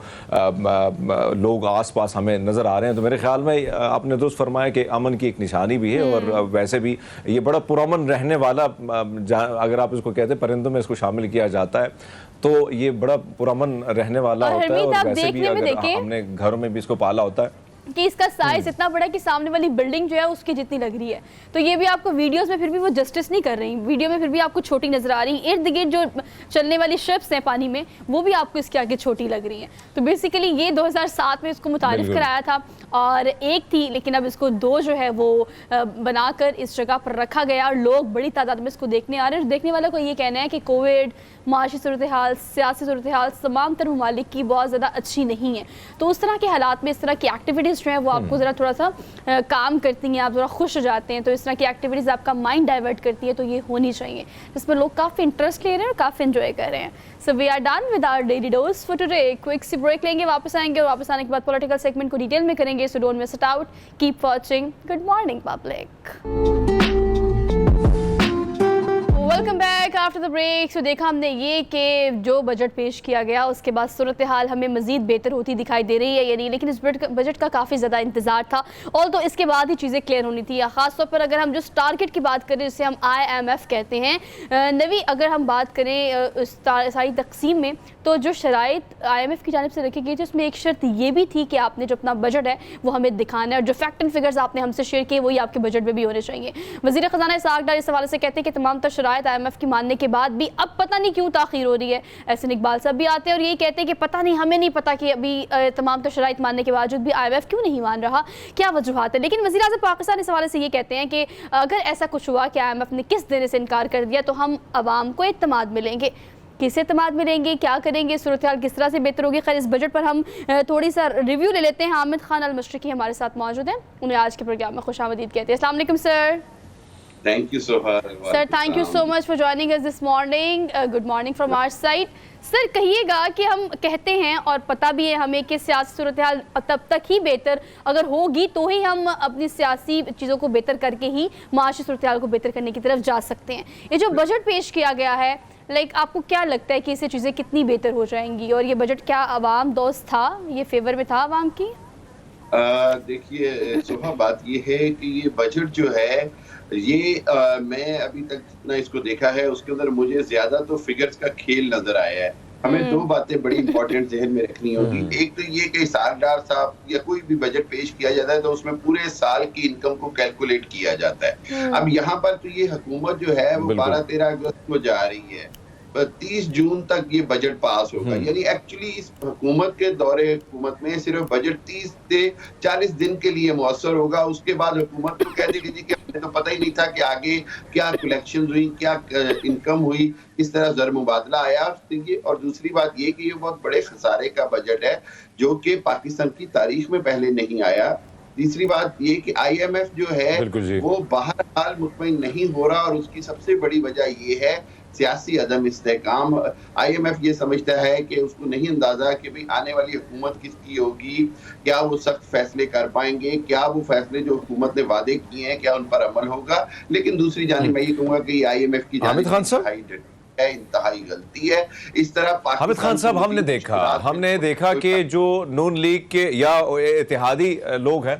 लोग आसपास हमें नज़र आ रहे हैं, तो मेरे ख्याल में आपने दुरुस्त फरमाया कि अमन की एक निशानी भी है। और वैसे भी ये बड़ा पुरअमन रहने वाला, अगर आप इसको कहते हैं परिंदों में इसको शामिल किया जाता है तो ये बड़ा पुरअमन रहने वाला होता है। और वैसे भी अगर हमने घरों में भी इसको पाला होता है कि इसका साइज इतना बड़ा कि सामने वाली बिल्डिंग जो है उसकी जितनी लग रही है। तो ये भी आपको वीडियोस में फिर भी वो जस्टिस नहीं कर रही, वीडियो में फिर भी आपको छोटी नजर आ रही। इर्द गिर्द जो चलने वाली शिप्स हैं पानी में वो भी आपको इसके आगे छोटी लग रही हैं। तो बेसिकली ये 2007 में इसको मुतारिफ कराया था और एक थी, लेकिन अब इसको 2 जो है वो बनाकर इस जगह पर रखा गया और लोग बड़ी तादाद में इसको देखने आ रहे हैं। देखने वालों को ये कहना है कि कोविड, माशी सूरत हाल, सियासी सूरत हाल तमाम तर ममालिक की बहुत ज़्यादा अच्छी नहीं है। तो उस तरह के हालात में इस तरह की एक्टिविटीज़ जो है वो आपको ज़रा थोड़ा सा काम करती हैं, आप ज़रा खुश हो जाते हैं। तो इस तरह की एक्टिविटीज़ आपका माइंड डाइवर्ट करती है, तो ये होनी चाहिए, जिसमें लोग काफ़ी इंटरेस्ट ले रहे हैं और काफ़ी इंजॉय कर रहे हैं। So we are done with our daily dose for today. Quick सी ब्रेक लेंगे, वापस आएंगे और वापस आने के बाद पॉलिटिकल सेगमेंट को डिटेल में करेंगे। So don't miss it out, keep watching. Good morning public. Welcome back after the break. तो देखा हमने ये कि जो बजट पेश किया गया उसके बाद सूरत हाल हमें मज़ीद बेहतर होती दिखाई दे रही है यानी, लेकिन इस बजट का काफ़ी ज़्यादा इंतज़ार था और तो इसके बाद ही चीज़ें क्लियर होनी थी। ख़ासतौर पर अगर हम जिस टारगेट की बात करें जिसे हम IMF कहते हैं, नवी अगर हम बात करें उस सारी तकसीम में, तो जो शराइत IMF की जानिब से रखी गई थी उसमें एक शर्त ये भी थी कि आपने जो अपना बजट है वो हमें दिखाना है और जो फैक्ट एंड फिगर्स आपने हमसे शेयर किए वही आपके बजट में भी होने चाहिए। वज़ीर ख़ज़ाना इसहाक़ डार इस हवाले से कहते हैं कि तमाम तर शराइत IMF की मानने के बाद भी अब पता नहीं क्यों ताख़ीर हो रही है। एहसन इकबाल साहब भी आते हैं और यही कहते हैं कि पता नहीं, हमें नहीं पता कि अभी तमाम तो शराइत मानने के बावजूद भी IMF क्यों नहीं मान रहा, क्या वजूहात है। लेकिन वज़ीर आज़म पाकिस्तान इस हवाले से ये कहते हैं कि अगर ऐसा कुछ हुआ कि IMF ने किस देने से इनकार कर दिया तो हम आवाम को एतमाद मिलेंगे। किस एतमाद मिलेंगे, क्या करेंगे, सूरत हाल किस तरह से बेहतर होगी। खैर इस बजट पर हम थोड़ी सा रिव्यू ले लेते हैं। हामिद खान अल मशरिकी हमारे साथ मौजूद हैं, उन्हें आज के प्रोग्राम में खुशामदीद कहते हैं। अस्सलाम वालेकुम sir. Thank you, Soha. Sir, thank you so much for joining us this morning. Good morning from our side. Sir कहिएगा कि हम कहते हैं और पता भी है हमें कि सियासी सूरत हाल तब तक ही बेहतर अगर होगी तो ही हम अपनी सियासी चीज़ों को बेहतर करके ही माशी सूरत हाल को बेहतर करने की तरफ जा सकते हैं। ये जो बजट पेश किया गया है, आपको क्या लगता है कि इससे चीज़ें कितनी बेहतर हो जाएंगी और ये बजट क्या आवाम दोस्त था, ये फेवर में था आवाम की? देखिए सोहा, बात ये है कि ये बजट जो है ये मैं अभी तक जितना इसको देखा है उसके अंदर मुझे ज्यादा तो फिगर्स का खेल नजर आया है। हमें 2 बातें बड़ी इंपॉर्टेंट जहन में रखनी होगी। एक तो ये कि इसहाक़ डार साहब या कोई भी बजट पेश किया जाता है तो उसमें पूरे साल की इनकम को कैलकुलेट किया जाता है। अब यहाँ पर तो ये हुकूमत जो है वो 12-13 अगस्त को जा रही है 30 जून तक ये बजट पास होगा। यानी एक्चुअली इस हुकूमत के दौरे हुकूमत में सिर्फ बजट 30 से 40 दिन के लिए मुअस्सर होगा। उसके बाद हुकूमत को कह देगी कि हमें तो पता ही नहीं था कि आगे क्या कलेक्शन हुई, क्या इनकम हुई, किस तरह ज़र मुबादला आया। और दूसरी बात ये कि ये बहुत बड़े खसारे का बजट है जो कि पाकिस्तान की तारीख में पहले नहीं आया। तीसरी बात ये कि IMF जो है वो बहरहाल मुतमईन नहीं हो रहा और उसकी सबसे बड़ी वजह ये है सियासी अदम इस्तेहकाम। IMF ये समझता है कि उसको नहीं अंदाजा कि भाई आने वाली हुकूमत किसकी होगी, क्या वो सख्त फैसले कर पाएंगे, क्या वो फैसले जो हुकूमत ने वादे किए हैं क्या उन पर अमल होगा। लेकिन दूसरी जानिब मैं ये कहूंगा कि IMF की जानिब इंतहाई गलती है। इस तरह हामिद खान साहब, हमने देखा कि जो नून लीग के या इत्तेहादी लोग हैं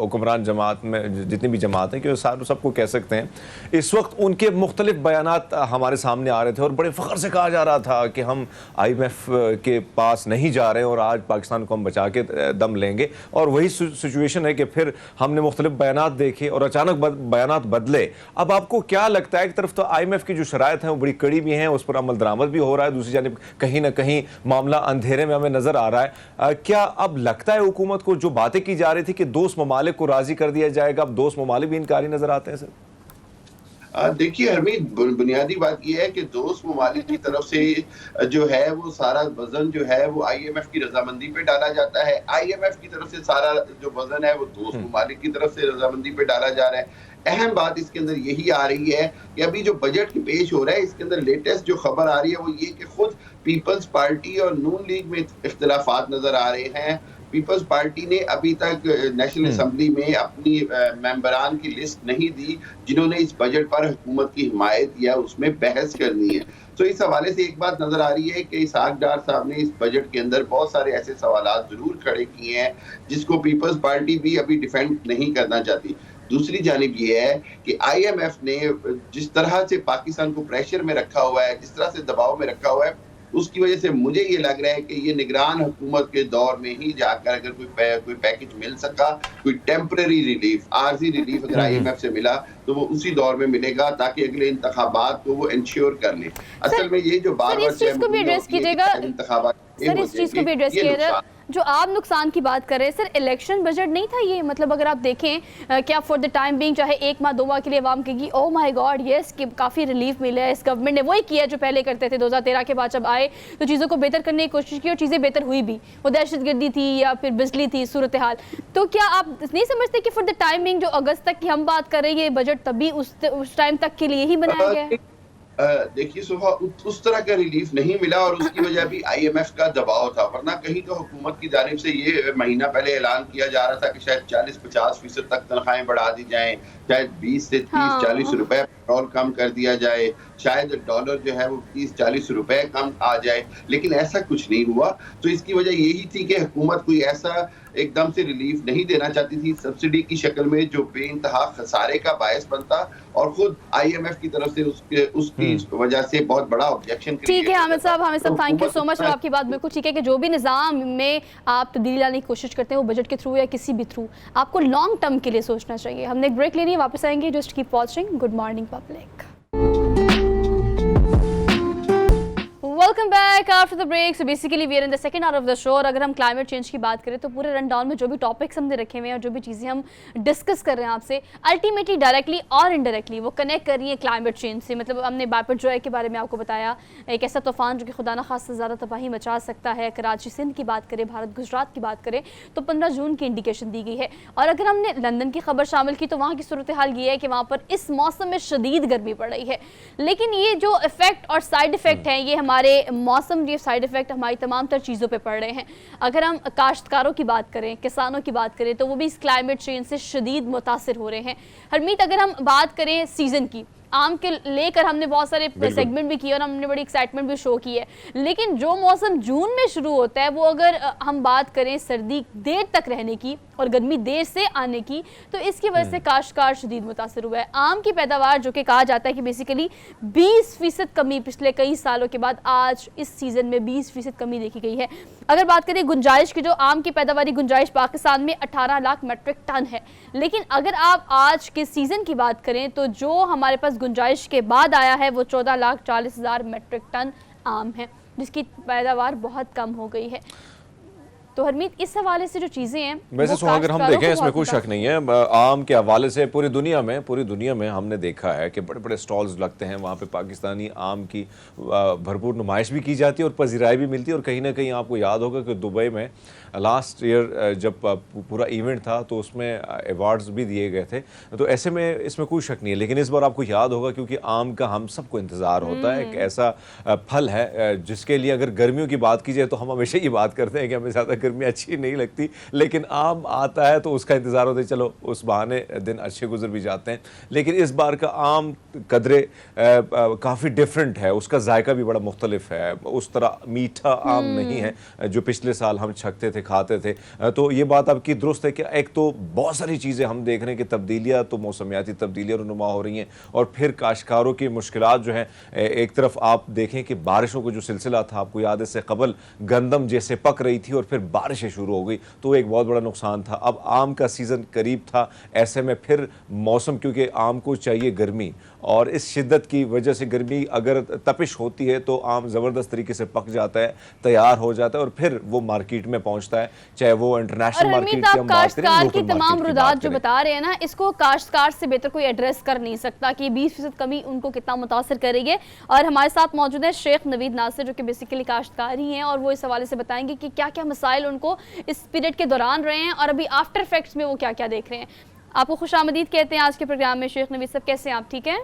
हुक्मरान जमात में जितनी भी जमात हैं कि सबको कह सकते हैं, इस वक्त उनके मुख्तलिफ बयानात हमारे सामने आ रहे थे और बड़े फ़ख्र से कहा जा रहा था कि हम IMF के पास नहीं जा रहे और आज पाकिस्तान को हम बचा के दम लेंगे। और वही सिचुएशन है कि फिर हमने मुख्तलिफ बयानात देखे और अचानक बयानात बदले। अब आपको क्या लगता है, एक तरफ तो IMF की जो शराइत है बड़ी कड़ी भी हैं, उस पर अमल दरामद भी हो रहा है, दूसरी जानिब कहीं ना कहीं मामला अंधेरे में हमें नजर आ रहा है। क्या अब लगता है हुकूमत को जो बातें की जा रही थी कि दोस्त ममालिक को राजी कर दिया जाएगा, अब दोस्त ममालिक भी इनकारी नजर आते हैं सर? देखिए हरमीत, बुनियादी बात यह है कि दोस्त ममालिक की तरफ से जो है वो सारा वजन जो है वो IMF की रजामंदी पे डाला जाता है। IMF की तरफ से सारा जो वजन है वो दोस्त ममालिक की तरफ से रजामंदी पे डाला जा रहा है। अहम बात इसके अंदर यही आ रही है कि अभी जो बजट पेश हो रहा है इसके अंदर लेटेस्ट जो खबर आ रही है वो ये कि खुद पीपल्स पार्टी और नून लीग में इख्तिलाफात नजर आ रहे हैं। पीपल्स पार्टी ने अभी तक नेशनल असम्बली में अपनी मेंबरान की लिस्ट नहीं दी जिन्होंने इस बजट पर हुकूमत की हिमायत या उसमें बहस करनी है। तो इस हवाले से एक बात नजर आ रही है कि इसहाक डार साहब ने इस बजट के अंदर बहुत सारे ऐसे सवालात जरूर खड़े किए हैं जिसको पीपल्स पार्टी भी अभी डिफेंड नहीं करना चाहती। दूसरी जानिब ये है कि IMF ने जिस तरह से पाकिस्तान को प्रेशर में रखा हुआ है, जिस तरह से दबाव में रखा हुआ है, उसकी वजह से मुझे ये लग रहा है कि ये निगरान हुकूमत के दौर में ही जाकर अगर कोई पैकेज मिल सका, कोई टेम्पररी रिलीफ, आर्जी रिलीफ अगर IMF से मिला तो वो उसी दौर में मिलेगा ताकि अगले इंतखाबात को वो इंश्योर कर ले। असल में ये जो बार-बार इस चीज को भी एड्रेस कीजिएगा जो आप नुकसान की बात कर रहे हैं सर, इलेक्शन बजट नहीं था ये। मतलब अगर आप देखें क्या फॉर द टाइम बीइंग चाहे 1 माह 2 माह के लिए आवाम कहेगी ओह माय गॉड यस कि काफ़ी रिलीफ मिला है, इस गवर्नमेंट ने वही किया जो पहले करते थे। 2013 के बाद जब आए तो चीज़ों को बेहतर करने की कोशिश की और चीज़ें बेहतर हुई भी। वो दहशतगर्दी थी या फिर बिजली थी सूरत हाल। तो क्या आप नहीं समझते कि फॉर द टाइम बीइंग जो अगस्त तक की हम बात कर रहे हैं ये बजट तभी उस टाइम तक के लिए ही बनाया गया है? देखिए सुबह उस तरह का रिलीफ नहीं मिला और उसकी वजह भी IMF का दबाव था, वरना कहीं तो हुकूमत की जानिब से ये महीना पहले ऐलान किया जा रहा था कि शायद 40-50% तक तनख्वाहें बढ़ा दी जाएं, शायद 20 से 30-40 रुपए पेट्रोल कम कर दिया जाए, शायद डॉलर जो है वो 30-40 रुपए कम आ जाए, लेकिन ऐसा कुछ नहीं हुआ। तो इसकी वजह यही थी कि हुकूमत कोई ऐसा एकदम से रिलीफ नहीं देना चाहती थी सब्सिडी की शक्ल में जो बेइंतहा खसारे का बायस बनता और खुद IMF की तरफ से उसकी वजह से बहुत बड़ा ऑब्जेक्शन। ठीक है हामिद साहब, थैंक यू सो मच। आपकी बात बिल्कुल ठीक है कि जो भी निज़ाम में आप तब्दीली लाने की कोशिश करते हैं वो बजट के थ्रू या किसी भी थ्रू आपको लॉन्ग टर्म के लिए सोचना चाहिए। हमने एक ब्रेक लेनी है, वापस आएंगे। Just keep watching good morning public. Welcome back after the break. So basically we are in the second hour of the show. और अगर हम क्लाइमेट चेंज की बात करें तो पूरे रन डाउन में जो भी टॉपिक्स हमने रखे हुए हैं और जो भी चीज़ें हम डिस्कस कर रहे हैं आपसे, अल्टीमेटली डायरेक्टली और इनडायरेक्टली वो कनेक्ट कर रही है क्लाइमेट चेंज से। मतलब हमने बिपरजॉय के बारे में आपको बताया, एक ऐसा तूफान जो कि खुदा न खास्ता ज़्यादा तबाही मचा सकता है। कराची सिंध की बात करें, भारत गुजरात की बात करें तो 15 जून की इंडिकेशन दी गई है। और अगर हमने लंदन की खबर शामिल की तो वहाँ की सूरत हाल ये है कि वहाँ पर इस मौसम में शदीद गर्मी पड़ रही है। लेकिन ये जो इफेक्ट और साइड इफेक्ट हैं ये हमारे मौसम ये साइड इफेक्ट हमारी तमाम तर चीज़ों पे पड़ रहे हैं। अगर हम काश्तकारों की बात करें, किसानों की बात करें तो वो भी इस क्लाइमेट चेंज से शदीद मुतासिर हो रहे हैं। हरमीत, अगर हम बात करें सीज़न की, आम के लेकर हमने बहुत सारे सेगमेंट भी किए और हमने बड़ी एक्साइटमेंट भी शो की है, लेकिन जो मौसम जून में शुरू होता है वो अगर हम बात करें सर्दी देर तक रहने की और गर्मी देर से आने की, तो इसकी वजह से काश्तकार शदीद मुतासर हुआ है। आम की पैदावार जो कि कहा जाता है कि बेसिकली 20% कमी पिछले कई सालों के बाद आज इस सीज़न में 20% कमी देखी गई है। अगर बात करें गुंजाइश की, जो आम की पैदावारी गुंजाइश पाकिस्तान में 18 लाख मेट्रिक टन है, लेकिन अगर आप आज के सीज़न की बात करें तो जो हमारे पास गुंजाइश के बाद आया है वो 14,40,000 मेट्रिक टन आम है, जिसकी पैदावार बहुत कम हो गई है। तो हरमीत, इस हवाले से जो चीज़ें हैं वैसे सुहा, अगर हम देखें इसमें कोई शक नहीं है, आम के हवाले से पूरी दुनिया में हमने देखा है कि बड़े बड़े स्टॉल्स लगते हैं, वहाँ पे पाकिस्तानी आम की भरपूर नुमाइश भी की जाती है और पजीराई भी मिलती है। और कहीं ना कहीं आपको याद होगा कि दुबई में लास्ट ईयर जब पूरा इवेंट था तो उसमें अवार्ड्स भी दिए गए थे। तो ऐसे में इसमें कोई शक नहीं है, लेकिन इस बार आपको याद होगा क्योंकि आम का हम सबको इंतज़ार होता है, एक ऐसा फल है जिसके लिए अगर गर्मियों की बात की जाए तो हम हमेशा ये बात करते हैं कि हमें ज़्यादा गर्मी अच्छी नहीं लगती, लेकिन आम आता है तो उसका इंतज़ार होता है, चलो उस बहाने दिन अच्छे गुजर भी जाते हैं। लेकिन इस बार का आम कदरे काफ़ी डिफरेंट है, उसका जायका भी बड़ा मुख्तलिफ है, उस तरह मीठा आम नहीं है जो पिछले साल हम छकते थे, खाते थे। तो ये बात आपकी दुरुस्त है कि एक तो बहुत सारी चीज़ें हम देख रहे हैं कि तब्दीलियाँ, तो मौसमियाती तब्दीलियाँ रुनुमा हो रही हैं, और फिर काश्तकारों की मुश्किलात जो हैं, एक तरफ आप देखें कि बारिशों का जो सिलसिला था, आपको याद है इससे कबल गंदम जैसे पक रही थी और फिर बारिशें शुरू हो गई, तो एक बहुत बड़ा नुकसान था। अब आम का सीज़न करीब था, ऐसे में फिर मौसम, क्योंकि आम को चाहिए गर्मी, और इस शिद्दत की वजह से गर्मी अगर तपिश होती है तो आम ज़बरदस्त तरीके से पक जाता है, तैयार हो जाता है और फिर वो मार्केट में पहुंचता है, चाहे वो इंटरनेशनल मार्केट की हम बात करें, काश्तकार की तमाम रुदात जो बता रहे हैं ना, इसको काश्तकार से बेहतर कोई एड्रेस कर नहीं सकता कि 20% कमी उनको कितना मुतासर करेगी। और हमारे साथ मौजूद है शेख नवीद नासिर, जो कि बेसिकली काश्तकार ही हैं, और वो इस हवाले से बताएंगे कि क्या क्या मसाइल उनको इस पीरियड के दौरान रहे हैं और अभी आफ्टर इफेक्ट्स में वो क्या क्या देख रहे हैं। आपको खुशामदीद कहते हैं आज के प्रोग्राम में। शेख नवीद साहब, कैसे हैं आप? ठीक हैं?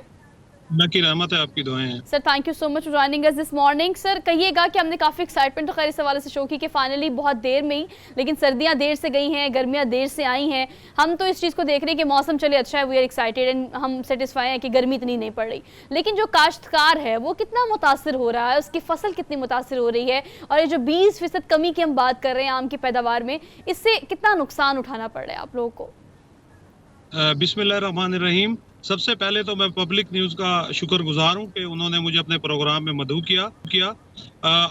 अल्लाह की रहमत है, आपकी दुआएं हैं। Sir, thank you so much for joining us this morning. Sir, कहिएगा कि हमने काफ़ी एक्साइटमेंट तो खैर इस हवाले से शो की कि फाइनली बहुत देर में ही, लेकिन सर्दियां देर से गई हैं, गर्मियां देर से आई हैं। हम तो इस चीज़ को देख रहे हैं कि मौसम चले अच्छा है, वी आर एक्साइटेड एंड हम सेटिस्फाई हैं कि गर्मी इतनी नहीं पड़ रही, लेकिन जो काश्तकार है वो कितना मुतासर हो रहा है, उसकी फसल कितनी मुतासर हो रही है, और ये जो 20% कमी की हम बात कर रहे हैं आम की पैदावार में, इससे कितना नुकसान उठाना पड़ रहा है आप लोगों को? बिस्मिल्लाहिर्रहमानिर्रहीम। सबसे पहले तो मैं पब्लिक न्यूज का शुक्रगुजार हूँ कि उन्होंने मुझे अपने प्रोग्राम में मदऊ किया।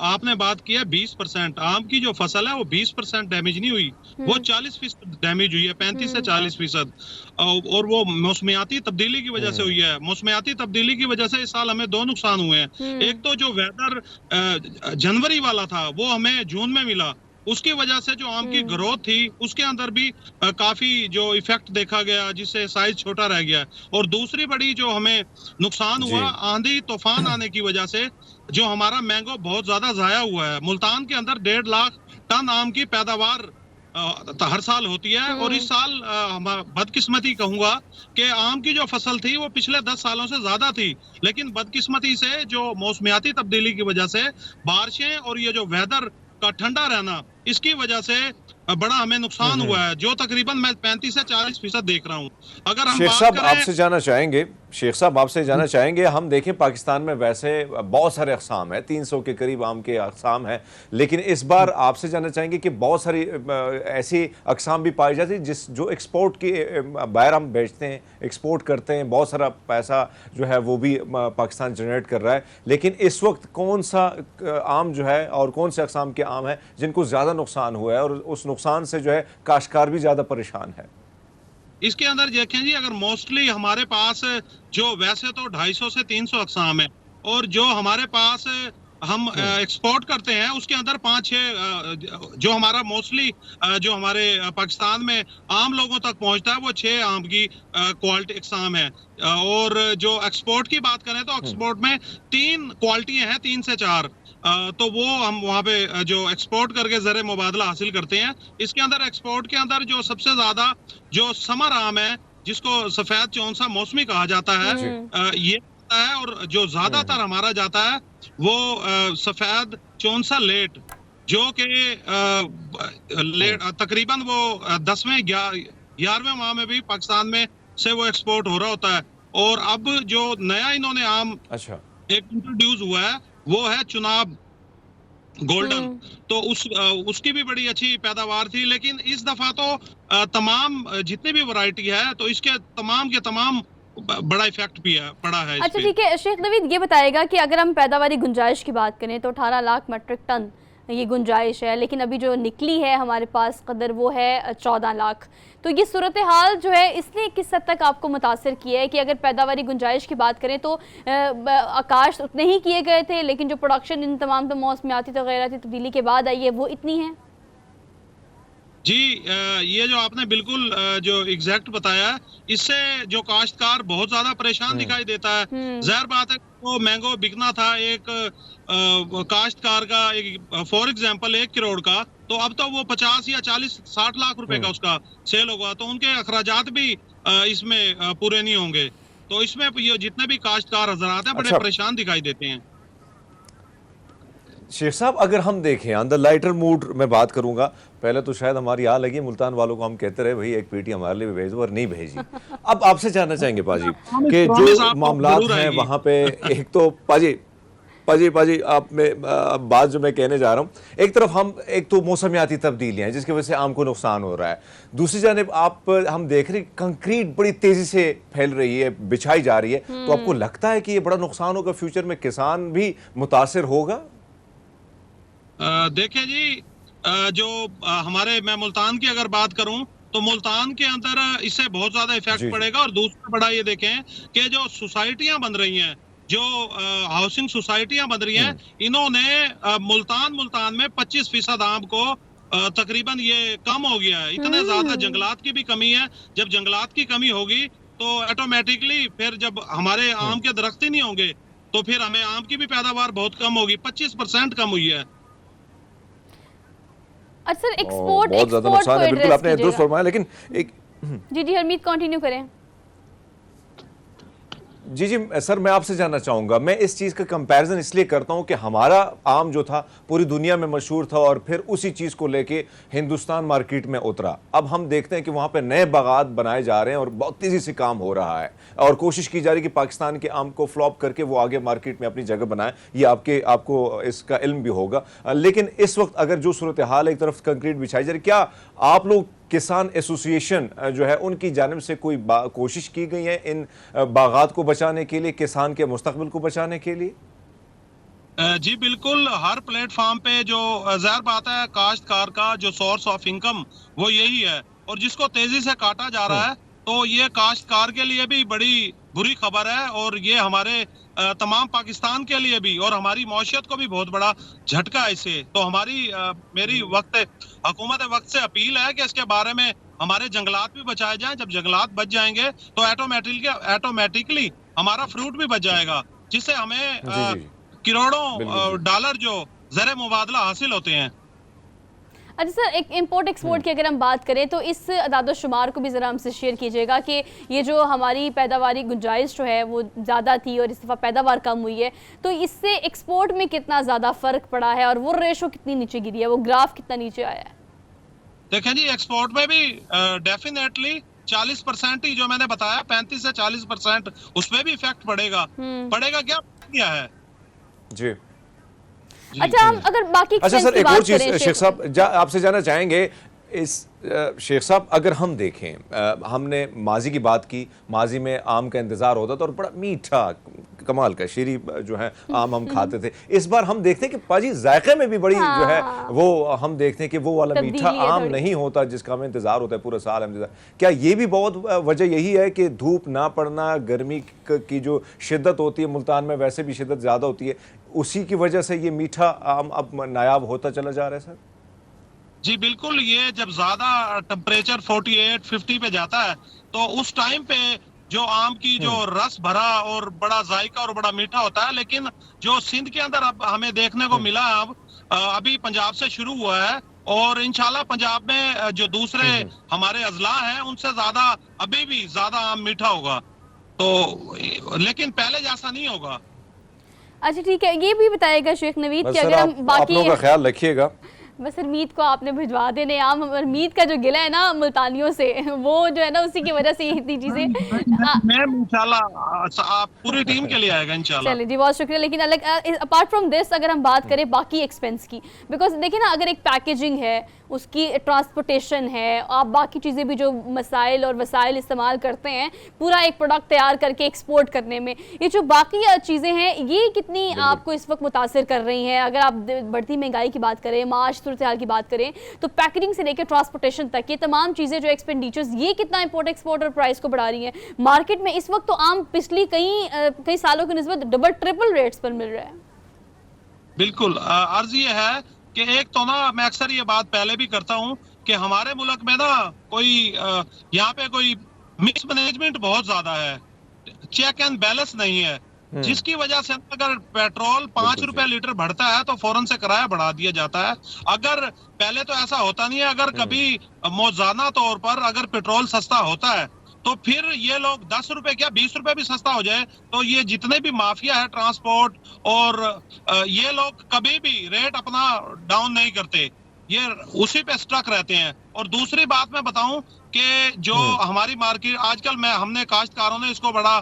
आपने बात की है 20%, आम की जो फसल है वो 20% डैमेज नहीं हुई, वो 40% डैमेज हुई है, 35 से 40%, और वो मौसमियाती तब्दीली की वजह से हुई है। मौसमियाती तब्दीली की वजह से इस साल हमें 2 नुकसान हुए हैं। एक तो जो वेदर जनवरी वाला था वो हमें जून में मिला, उसकी वजह से जो आम की ग्रोथ थी उसके अंदर भी काफी जो इफेक्ट देखा गया, जिससे साइज छोटा रह गया। और दूसरी बड़ी जो हमें नुकसान हुआ, आंधी तूफान आने की वजह से जो हमारा मैंगो बहुत ज्यादा जाया हुआ है। मुल्तान के अंदर 1.5 लाख टन आम की पैदावार हर साल होती है, और इस साल बदकिस्मती कहूंगा कि आम की जो फसल थी वो पिछले 10 सालों से ज्यादा थी, लेकिन बदकिस्मती से जो मौसमियाती तब्दीली की वजह से बारिशें और ये जो वेदर का ठंडा रहना, इसकी वजह से बड़ा हमें नुकसान हुआ है, जो तकरीबन मैं 35 से 40% देख रहा हूँ। अगर हम शेख साहब आपसे जाना चाहेंगे, शेख साहब आपसे जाना चाहेंगे, हम देखें पाकिस्तान में वैसे बहुत सारे अक़साम हैं, 300 के करीब आम के अक़साम हैं, लेकिन इस बार आपसे जानना चाहेंगे कि बहुत सारी ऐसी अक़साम भी पाई जाती है जो एक्सपोर्ट की बाहर हम बेचते हैं, एक्सपोर्ट करते हैं, बहुत सारा पैसा जो है वो भी पाकिस्तान जनरेट कर रहा है, लेकिन इस वक्त कौन सा आम जो है और कौन से अक़साम के आम हैं जिनको ज़्यादा नुकसान हुआ है, और उस नुकसान से जो है काश्तकार भी ज़्यादा परेशान है? इसके अंदर देखें जी, अगर मोस्टली हमारे पास जो वैसे तो 250 से 300 अक़साम है, और जो हमारे पास हम एक्सपोर्ट करते हैं उसके अंदर 5-6 जो हमारा मोस्टली जो हमारे पाकिस्तान में आम लोगों तक पहुंचता है वो 6 आम की क्वालिटी अक़साम है। और जो एक्सपोर्ट की बात करें तो एक्सपोर्ट में 3 क्वालिटियां हैं, 3 से 4, तो वो हम वहाँ पे जो एक्सपोर्ट करके ज़र मुबादला हासिल करते हैं। इसके अंदर एक्सपोर्ट के अंदर जो सबसे ज्यादा जो समर आम है, जिसको सफेद चौंसा मौसमी कहा जाता है, ये है, और जो ज्यादातर हमारा जाता है वो सफेद चौंसा लेट, जो कि तकरीबन वो 10वें 11वें माह में भी पाकिस्तान में से वो एक्सपोर्ट हो रहा होता है। और अब जो नया इन्होंने आम एक इंट्रोड्यूस हुआ है वो है चुनाब। गोल्डन, तो उसकी भी बड़ी अच्छी पैदावार थी। लेकिन इस दफा तो तमाम जितनी भी वैरायटी है तो इसके तमाम के तमाम बड़ा इफेक्ट भी है, पड़ा है। अच्छा ठीक है, शेख नवीद ये बताएगा कि अगर हम पैदावारी गुंजाइश की बात करें तो 18 लाख मीट्रिक टन ये गुंजाइश है, लेकिन अभी जो निकली है हमारे पास कदर वो है 14 लाख। तो ये सूरत हाल जो है इसने किस हद तक आपको मुतासर किया है कि अगर पैदावारी गुंजाइश की बात करें तो आकाश उतने ही किए गए थे, लेकिन जो प्रोडक्शन इन तमाम तो मौसमियाती तगैराती तब्दीली के बाद आई है वो इतनी है? जी, ये जो आपने बिल्कुल जो एग्जैक्ट बताया, इससे जो काश्तकार बहुत ज्यादा परेशान दिखाई देता है। जाहिर बात है वो मैंगो बिकना था एक काश्तकार का, एक फॉर एग्जांपल 1 करोड़ का, तो अब तो वो 50 या 40-60 लाख रुपए का उसका सेल होगा, तो उनके अखराजात भी इसमें पूरे नहीं होंगे। तो इसमें ये जितने भी काश्तकार हजरात हैं बड़े परेशान दिखाई देते हैं। शेख साहब, अगर हम देखें ऑन द लाइटर मूड में बात करूंगा, पहले तो शायद हमारी आ लगी मुल्तान वालों को हम कहते रहे भाई एक पेटी हमारे लिए भी भेज दो, और नहीं भेजी। अब आपसे जानना चाहेंगे पाजी कि जो मामलात हैं वहां पे, एक तो पाजी आप में बात जो मैं कहने जा रहा हूँ, एक तरफ एक तो मौसमियाती तब्दीलियां हैं जिसकी वजह से आम को नुकसान हो रहा है, दूसरी जानिब हम देख रहे कंक्रीट बड़ी तेजी से फैल रही है, बिछाई जा रही है, तो आपको लगता है कि ये बड़ा नुकसान होगा, फ्यूचर में किसान भी मुतासिर होगा? देखिए जी, जो मैं मुल्तान की अगर बात करूं तो मुल्तान के अंदर इससे बहुत ज्यादा इफेक्ट पड़ेगा। और दूसरा बड़ा ये देखें कि जो सोसाइटियां बन रही हैं, जो हाउसिंग सोसाइटियां बन रही हैं, इन्होंने मुल्तान में 25% आम को तकरीबन ये कम हो गया है। इतने ज्यादा जंगलात की भी कमी है। जब जंगलात की कमी होगी तो ऑटोमेटिकली फिर जब हमारे आम के दरख्त ही नहीं होंगे तो फिर हमें आम की भी पैदावार बहुत कम होगी। 25% कम हुई है। अच्छा, एक्सपोर्ट बहुत ज्यादा नुकसान है, बिल्कुल आपने दुरुस्त फरमाया। लेकिन एक जी हरमीत कंटिन्यू करें। जी सर, मैं आपसे जानना चाहूंगा, मैं इस चीज़ का कंपैरिजन इसलिए करता हूं कि हमारा आम जो था पूरी दुनिया में मशहूर था और फिर उसी चीज़ को लेके हिंदुस्तान मार्केट में उतरा। अब हम देखते हैं कि वहां पे नए बागात बनाए जा रहे हैं और बहुत तेज़ी से काम हो रहा है और कोशिश की जा रही है कि पाकिस्तान के आम को फ्लॉप करके वो आगे मार्केट में अपनी जगह बनाए। ये आपको इसका इल्म भी होगा। लेकिन इस वक्त अगर जो सूरत हाल, एक तरफ कंक्रीट बिछाई जा रही, क्या आप लोग किसान एसोसिएशन जो है उनकी जानिब से कोई कोशिश की गई है इन बागात को बचाने के लिए, किसान के मुस्तकबिल को बचाने के लिए? जी बिल्कुल, हर प्लेटफॉर्म पे जो जाहिर बात है काश्तकार का जो सोर्स ऑफ इनकम वो यही है, और जिसको तेजी से काटा जा रहा है, तो ये काश्तकार के लिए भी बड़ी बुरी खबर है और ये हमारे तमाम पाकिस्तान के लिए भी और हमारी मौशियत को भी बहुत बड़ा झटका है इससे। तो मेरी हुकूमत वक्त से अपील है कि इसके बारे में हमारे जंगलात भी बचाए जाएं। जब जंगलात बच जाएंगे तो ऑटोमेटिकली हमारा फ्रूट भी बच जाएगा, जिससे हमें करोड़ों डॉलर जो ज़र मुबादला हासिल होते हैं। अच्छा सर, एक इंपोर्ट एक्सपोर्ट की अगर हम बात करें तो इस अदाद-ओ-शुमार को भी ज़रा हमसे शेयर कीजिएगा कि ये जो हमारी पैदावारी गुंजाइश जो है वो ज़्यादा थी और इस दफ़ा पैदावार कम हुई है, तो इससे एक्सपोर्ट में कितना ज़्यादा फ़र्क पड़ा है और वो रेशो कितनी नीचे गिरी है, वो ग्राफ कितना नीचे आया है? देखें जी, एक्सपोर्ट में भी डेफिनेटली 40% ही जो मैंने बताया, 35 से 40% उसमें भी इफेक्ट पड़ेगा। क्या है जी। अच्छा, हम अगर बाकी अच्छा सर, एक और चीज शेख साहब आपसे जानना चाहेंगे, शेख साहब अगर हम देखें, हमने माजी की बात की, माजी में आम का इंतजार होता था और बड़ा मीठा कमाल का शीरी जो है आम हम खाते थे। इस बार हम देखते हैं कि पाजी जायके में भी बड़ी जो है वो हम देखते हैं कि वो वाला मीठा आम नहीं होता जिसका हमें इंतजार होता है पूरा साल इंतजार। क्या ये भी बहुत वजह यही है कि धूप ना पड़ना, गर्मी की जो शिद्दत होती है मुल्तान में वैसे भी शिद्दत ज्यादा होती है, उसी की वजह से ये मीठा आम अब नायाब होता चला जा रहा है सर? जी बिल्कुल, ये जब ज्यादा टेम्परेचर 48-50 पे जाता है तो उस टाइम पे जो आम की जो रस भरा और बड़ा जायका और बड़ा मीठा होता है। लेकिन जो सिंध के अंदर अब हमें देखने को मिला, अब अभी पंजाब से शुरू हुआ है और इंशाल्लाह पंजाब में जो दूसरे हमारे अजला हैं उनसे ज्यादा अभी भी ज्यादा आम मीठा होगा, तो लेकिन पहले जैसा नहीं होगा। अच्छा ठीक है, ये भी बताएगा शेख नवीद कि अगर हम बाकी आप लोगों का ख्याल रखिएगा। बस हरमीत को आपने भिजवा देने आम। हरमीत का जो गिला है ना मुल्तानियों से, वो जो है ना उसी की वजह से ये इतनी चीजें। मैं इंशाल्लाह आप पूरी टीम के लिए आएगा इंशाल्लाह। चलिए जी, बहुत शुक्रिया। लेकिन अलग अपार्ट फ्रॉम दिस अगर हम बात करें बाकी एक्सपेंस की, बिकॉज देखिए ना, अगर एक पैकेजिंग है, उसकी ट्रांसपोर्टेशन है, आप बाकी चीज़ें भी जो मसाइल और वसाइल इस्तेमाल करते हैं पूरा एक प्रोडक्ट तैयार करके एक्सपोर्ट करने में, ये जो बाकी चीज़ें हैं ये कितनी आपको इस वक्त मुतासर कर रही हैं? अगर आप बढ़ती महंगाई की बात करें, माश सूरत हाल की बात करें, तो पैकेजिंग से लेकर ट्रांसपोर्टेशन तक ये तमाम चीज़ें जो एक्सपेंडिचर्स, ये कितना इम्पोर्ट एक्सपोर्ट और प्राइस को बढ़ा रही हैं मार्केट में? इस वक्त तो आम पिछली कई सालों की निस्बत डबल ट्रिपल रेट्स पर मिल रहा है। बिल्कुल, अर्ज ये है कि एक तो ना, मैं अक्सर ये बात पहले भी करता हूँ कि हमारे मुल्क में ना कोई यहाँ पे कोई मिस मैनेजमेंट बहुत ज्यादा है, चेक एंड बैलेंस नहीं है, जिसकी वजह से अगर पेट्रोल 5 रुपए लीटर बढ़ता है तो फौरन से किराया बढ़ा दिया जाता है। अगर पहले तो ऐसा होता नहीं है, अगर कभी मौजाना तौर पर अगर पेट्रोल सस्ता होता है तो फिर ये लोग 10 रुपए क्या 20 रुपए भी सस्ता हो जाए तो ये जितने भी माफिया है ट्रांसपोर्ट और ये लोग कभी भी रेट अपना डाउन नहीं करते, ये उसी पे स्टक रहते हैं। और दूसरी बात मैं बताऊं कि जो हमारी मार्केट आजकल हमने काश्तकारों ने इसको बड़ा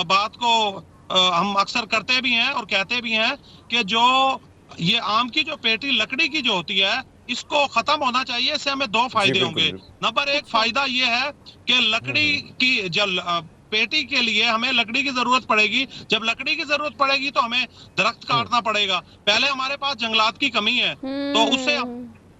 बात को हम अक्सर करते भी हैं और कहते भी हैं कि जो ये आम की जो पेटी लकड़ी की जो होती है, इसको खत्म होना चाहिए। इससे हमें दो फायदे होंगे। नंबर एक फायदा ये है कि लकड़ी की जब पेटी के लिए हमें लकड़ी की जरूरत पड़ेगी, जब लकड़ी की जरूरत पड़ेगी तो हमें दरख्त काटना पड़ेगा। पहले हमारे पास जंगलात की कमी है तो उससे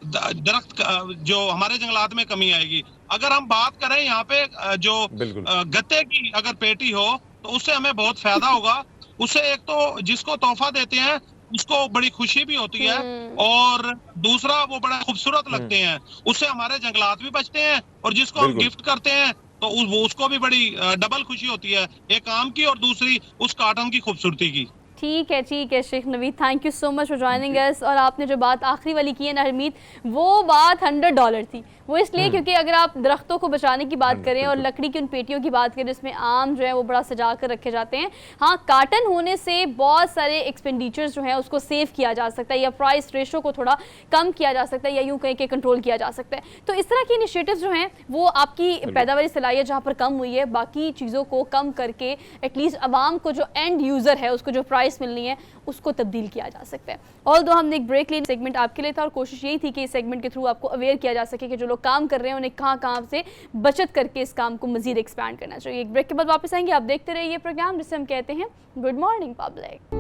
दरख्त जो हमारे जंगलात में कमी आएगी। अगर हम बात करें यहाँ पे जो गत्ते की अगर पेटी हो तो उससे हमें बहुत फायदा होगा। उससे एक तो जिसको तोहफा देते हैं उसको बड़ी खुशी भी होती है और दूसरा वो बड़ा खूबसूरत लगते हैं, उससे हमारे जंगलात भी बचते हैं और जिसको हम गिफ्ट करते हैं तो उसको भी बड़ी डबल खुशी होती है, एक आम की और दूसरी उस कार्टन की खूबसूरती की। ठीक है Sheikh Naveed, thank you so much for joining us. और आपने जो बात आखिरी वाली की है ना हरमीत, वो बात $100 थी। वो इसलिए क्योंकि अगर आप दरख्तों को बचाने की बात करें और लकड़ी की उन पेटियों की बात करें जिसमें आम जो है वो बड़ा सजा कर रखे जाते हैं, हाँ कार्टन होने से बहुत सारे एक्सपेंडिचर्स जो हैं उसको सेव किया जा सकता है, या प्राइस रेशो को थोड़ा कम किया जा सकता है, या यूँ कहीं के कंट्रोल किया जा सकता है। तो इस तरह की इनिशिएटिव्स जो हैं वो आपकी पैदावारी सलाहियत जहाँ पर कम हुई है, बाकी चीज़ों को कम करके एटलीस्ट आवाम को जो एंड यूज़र है उसको जो प्राइस मिलनी है उसको तब्दील किया जा सकता है। ऑल्दो हमने एक ब्रेक ली, सेगमेंट आपके लिए था और कोशिश यही थी कि इस सेगमेंट के थ्रू आपको अवेयर किया जा सके कि जो लोग काम कर रहे हैं उन्हें कहाँ से बचत करके इस काम को मजीद एक्सपैंड करना चाहिए। एक ब्रेक के बाद वापस आएंगे, आप देखते रहिए प्रोग्राम जिसे हम कहते हैं good morning public.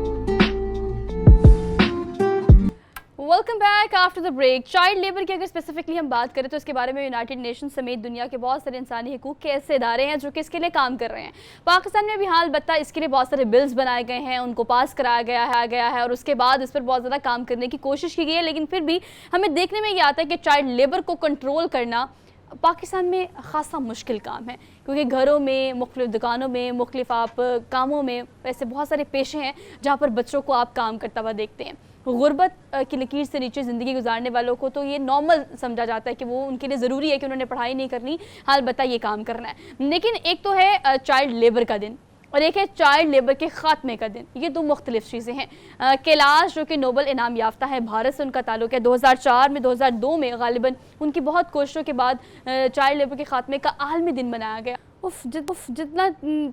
Welcome back after the break. Child labour की अगर स्पेसिफिकली हम बात करें तो इसके बारे में यूनाइटेड नेशन समेत दुनिया के बहुत सारे इंसानी हकूक़ के ऐसे इदारे हैं जो कि इसके लिए काम कर रहे हैं। पाकिस्तान में भी हाल बत्ता इसके लिए बहुत सारे बिल्स बनाए गए हैं, उनको पास कराया गया है और उसके बाद इस पर बहुत ज़्यादा काम करने की कोशिश की गई है। लेकिन फिर भी हमें देखने में ये आता है कि चाइल्ड लेबर को कंट्रोल करना पाकिस्तान में ख़ासा मुश्किल काम है, क्योंकि घरों में, मुख्तलिफ दुकानों में, मुख्तलिफ आप कामों में ऐसे बहुत सारे पेशे हैं जहाँ पर बच्चों को आप काम करता हुआ देखते हैं। गुर्बत की लकीर से नीचे ज़िंदगी गुजारने वालों को तो ये नॉर्मल समझा जाता है कि वो उनके लिए ज़रूरी है कि उन्होंने पढ़ाई नहीं करनी, हाल बता ये काम करना है। लेकिन एक तो है चाइल्ड लेबर का दिन और एक है चाइल्ड लेबर के ख़ात्मे का दिन। ये दो मुख्तलिफ चीज़ें हैं। कैलाश जो कि नोबल इनाम याफ्ता है, भारत से उनका ताल्लुक है। 2004 में 2002 में गालिबन उनकी बहुत कोशिशों के बाद चाइल्ड लेबर के ख़ात्मे का आलमी दिन मनाया गया। जितना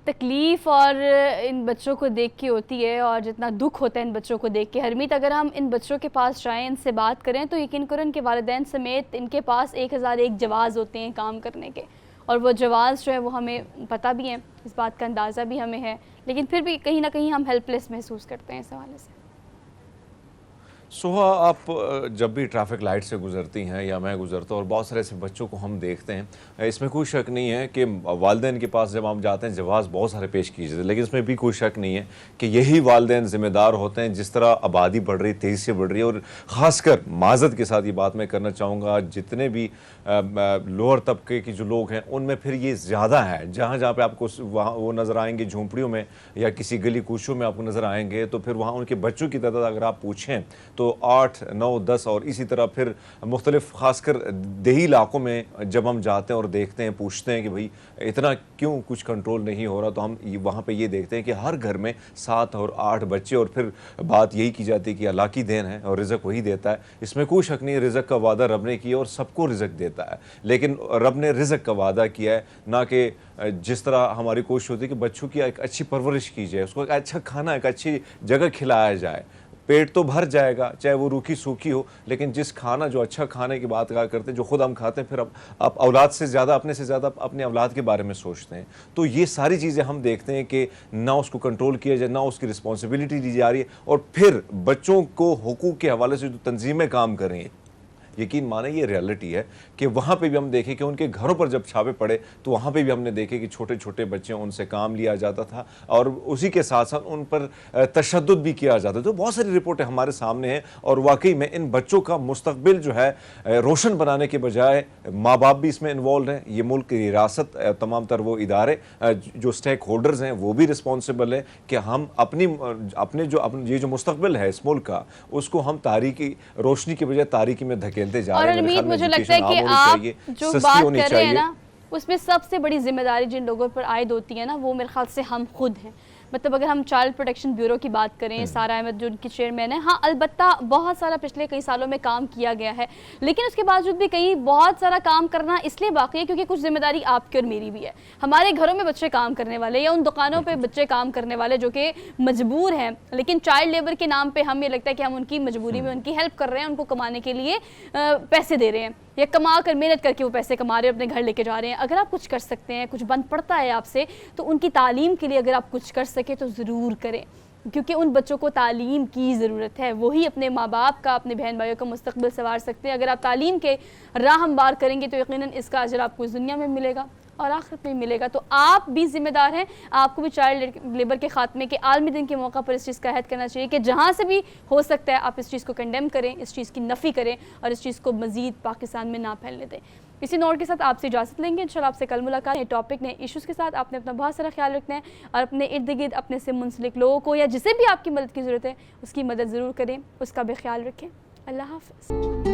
तकलीफ़ और इन बच्चों को देख के होती है और जितना दुख होता है इन बच्चों को देख के, हरमीत अगर हम इन बच्चों के पास जाएँ, इनसे बात करें तो यकीन करो इनके वालिदैन समेत इनके पास 1001 जवाज़ होते हैं काम करने के, और वो जवाज़ जो है वो हमें पता भी है, इस बात का अंदाज़ा भी हमें है, लेकिन फिर भी कहीं ना कहीं हम हेल्पलेस महसूस करते हैं इस हवाले से। सोहा, आप जब भी ट्रैफिक लाइट से गुजरती हैं या मैं गुजरता हूँ और बहुत सारे ऐसे बच्चों को हम देखते हैं, इसमें कोई शक नहीं है कि वालिदैन के पास जब हम जाते हैं जवाज़ बहुत सारे पेश किए जाते हैं, लेकिन इसमें भी कोई शक नहीं है कि यही वालिदैन ज़िम्मेदार होते हैं। जिस तरह आबादी बढ़ रही, तेज़ी से बढ़ रही है, और ख़ासकर माज़त के साथ ये बात मैं करना चाहूँगा, जितने भी लोअर तबके के जो लोग हैं उनमें फिर ये ज़्यादा है। जहाँ जहाँ पे आपको वहाँ वो नज़र आएंगे झोंपड़ियों में या किसी गली कूचों में आपको नज़र आएंगे, तो फिर वहाँ उनके बच्चों की तादाद अगर आप पूछें तो 8, 9, 10 और इसी तरह फिर मुख्तलिफ खासकर देही इलाकों में जब हम जाते हैं और देखते हैं, पूछते हैं कि भाई इतना क्यों कुछ कंट्रोल नहीं हो रहा, तो हम वहाँ पे ये देखते हैं कि हर घर में 7 और 8 बच्चे, और फिर बात यही की जाती है कि अल्लाह की देन है और रिज़्क़ वही देता है, इसमें कोई शक नहीं। रिज़्क़ का वादा रब ने किया और सबको रिज़्क़ देता है, लेकिन रब ने रिज़्क़ का वादा किया है ना कि जिस तरह हमारी कोशिश होती है कि बच्चों की एक अच्छी परवरिश की जाए, उसको एक अच्छा खाना, एक अच्छी जगह खिलाया जाए। पेट तो भर जाएगा चाहे वो रूखी सूखी हो, लेकिन जिस खाना, जो अच्छा खाने की बात कहा करते हैं, जो खुद हम खाते हैं, फिर अब औलाद से ज़्यादा, अपने से ज़्यादा अपने औलाद के बारे में सोचते हैं। तो ये सारी चीज़ें हम देखते हैं कि ना उसको कंट्रोल किया जाए, ना उसकी रिस्पॉन्सिबिलिटी ली जा रही है, और फिर बच्चों को हुकूक के हवाले से जो तंजीमें काम कर रही हैं, यकीन माने ये रियलिटी है कि वहाँ पे भी हम देखें कि उनके घरों पर जब छापे पड़े तो वहाँ पे भी हमने देखे कि छोटे छोटे बच्चे, उनसे काम लिया जाता था और उसी के साथ साथ उन पर तशद्दुद भी किया जाता था। तो बहुत सारी रिपोर्टें हमारे सामने हैं, और वाकई में इन बच्चों का मुस्तकबिल जो है रोशन बनाने के बजाय माँ बाप भी इसमें इन्वॉल्व हैं। ये मुल्क की रियासत, तमाम तर वो इदारे जो स्टेक होल्डर्स हैं वो भी रिस्पॉन्सिबल है कि हम ये जो मुस्तकबिल है इस मुल्क का, उसको हम तारीकी रोशनी के बजाय तारीकी में धकेल जा और रहे अरमीत, मुझे लगता है कि आप जो बात कर रहे हैं ना, उसमें सबसे बड़ी जिम्मेदारी जिन लोगों पर आयद होती है ना, वो मेरे ख्याल से हम खुद हैं। मतलब अगर हम चाइल्ड प्रोटेक्शन ब्यूरो की बात करें, सारा अहमद जो उनकी चेयरमैन है, हाँ अलबत्ता बहुत सारा पिछले कई सालों में काम किया गया है, लेकिन उसके बावजूद भी कहीं बहुत सारा काम करना इसलिए बाकी है क्योंकि कुछ जिम्मेदारी आपकी और मेरी भी है। हमारे घरों में बच्चे काम करने वाले या उन दुकानों पे बच्चे काम करने वाले जो कि मजबूर हैं, लेकिन चाइल्ड लेबर के नाम पे हमें लगता है कि हम उनकी मजबूरी में उनकी हेल्प कर रहे हैं, उनको कमाने के लिए पैसे दे रहे हैं, या कमा कर मेहनत करके वो पैसे कमा रहे हैं, अपने घर लेके जा रहे हैं। अगर आप कुछ कर सकते हैं, कुछ बन पड़ता है आपसे, तो उनकी तालीम के लिए अगर आप कुछ कर सके तो ज़रूर करें, क्योंकि उन बच्चों को तालीम की ज़रूरत है। वही अपने माँ बाप का, अपने बहन भाइयों का मुस्तकबिल संवार सकते हैं। अगर आप तालीम के राह हमवार करेंगे तो यकीनन इसका अजर आपको इस दुनिया में मिलेगा और आखिरत में मिलेगा। तो आप भी जिम्मेदार हैं, आपको भी चाइल्ड लेबर के खात्मे के आलमी दिन के मौका पर इस चीज़ का अहद करना चाहिए कि जहाँ से भी हो सकता है आप इस चीज़ को कंडेम करें, इस चीज़ की नफ़ी करें और इस चीज़ को मज़ीद पाकिस्तान में ना फैलने दें। इसी नोट के साथ आपसे इजाज़त लेंगे, इंशाल्लाह आपसे कल मुलाकात नए टॉपिक, नए इश्यूज़ के साथ। आपने अपना बहुत सारा ख्याल रखना है और अपने इर्द गिर्द अपने से मुंसलिक लोगों को या जिसे भी आपकी मदद की ज़रूरत है उसकी मदद ज़रूर करें, उसका भी ख्याल रखें। अल्लाह हाफ़िज़।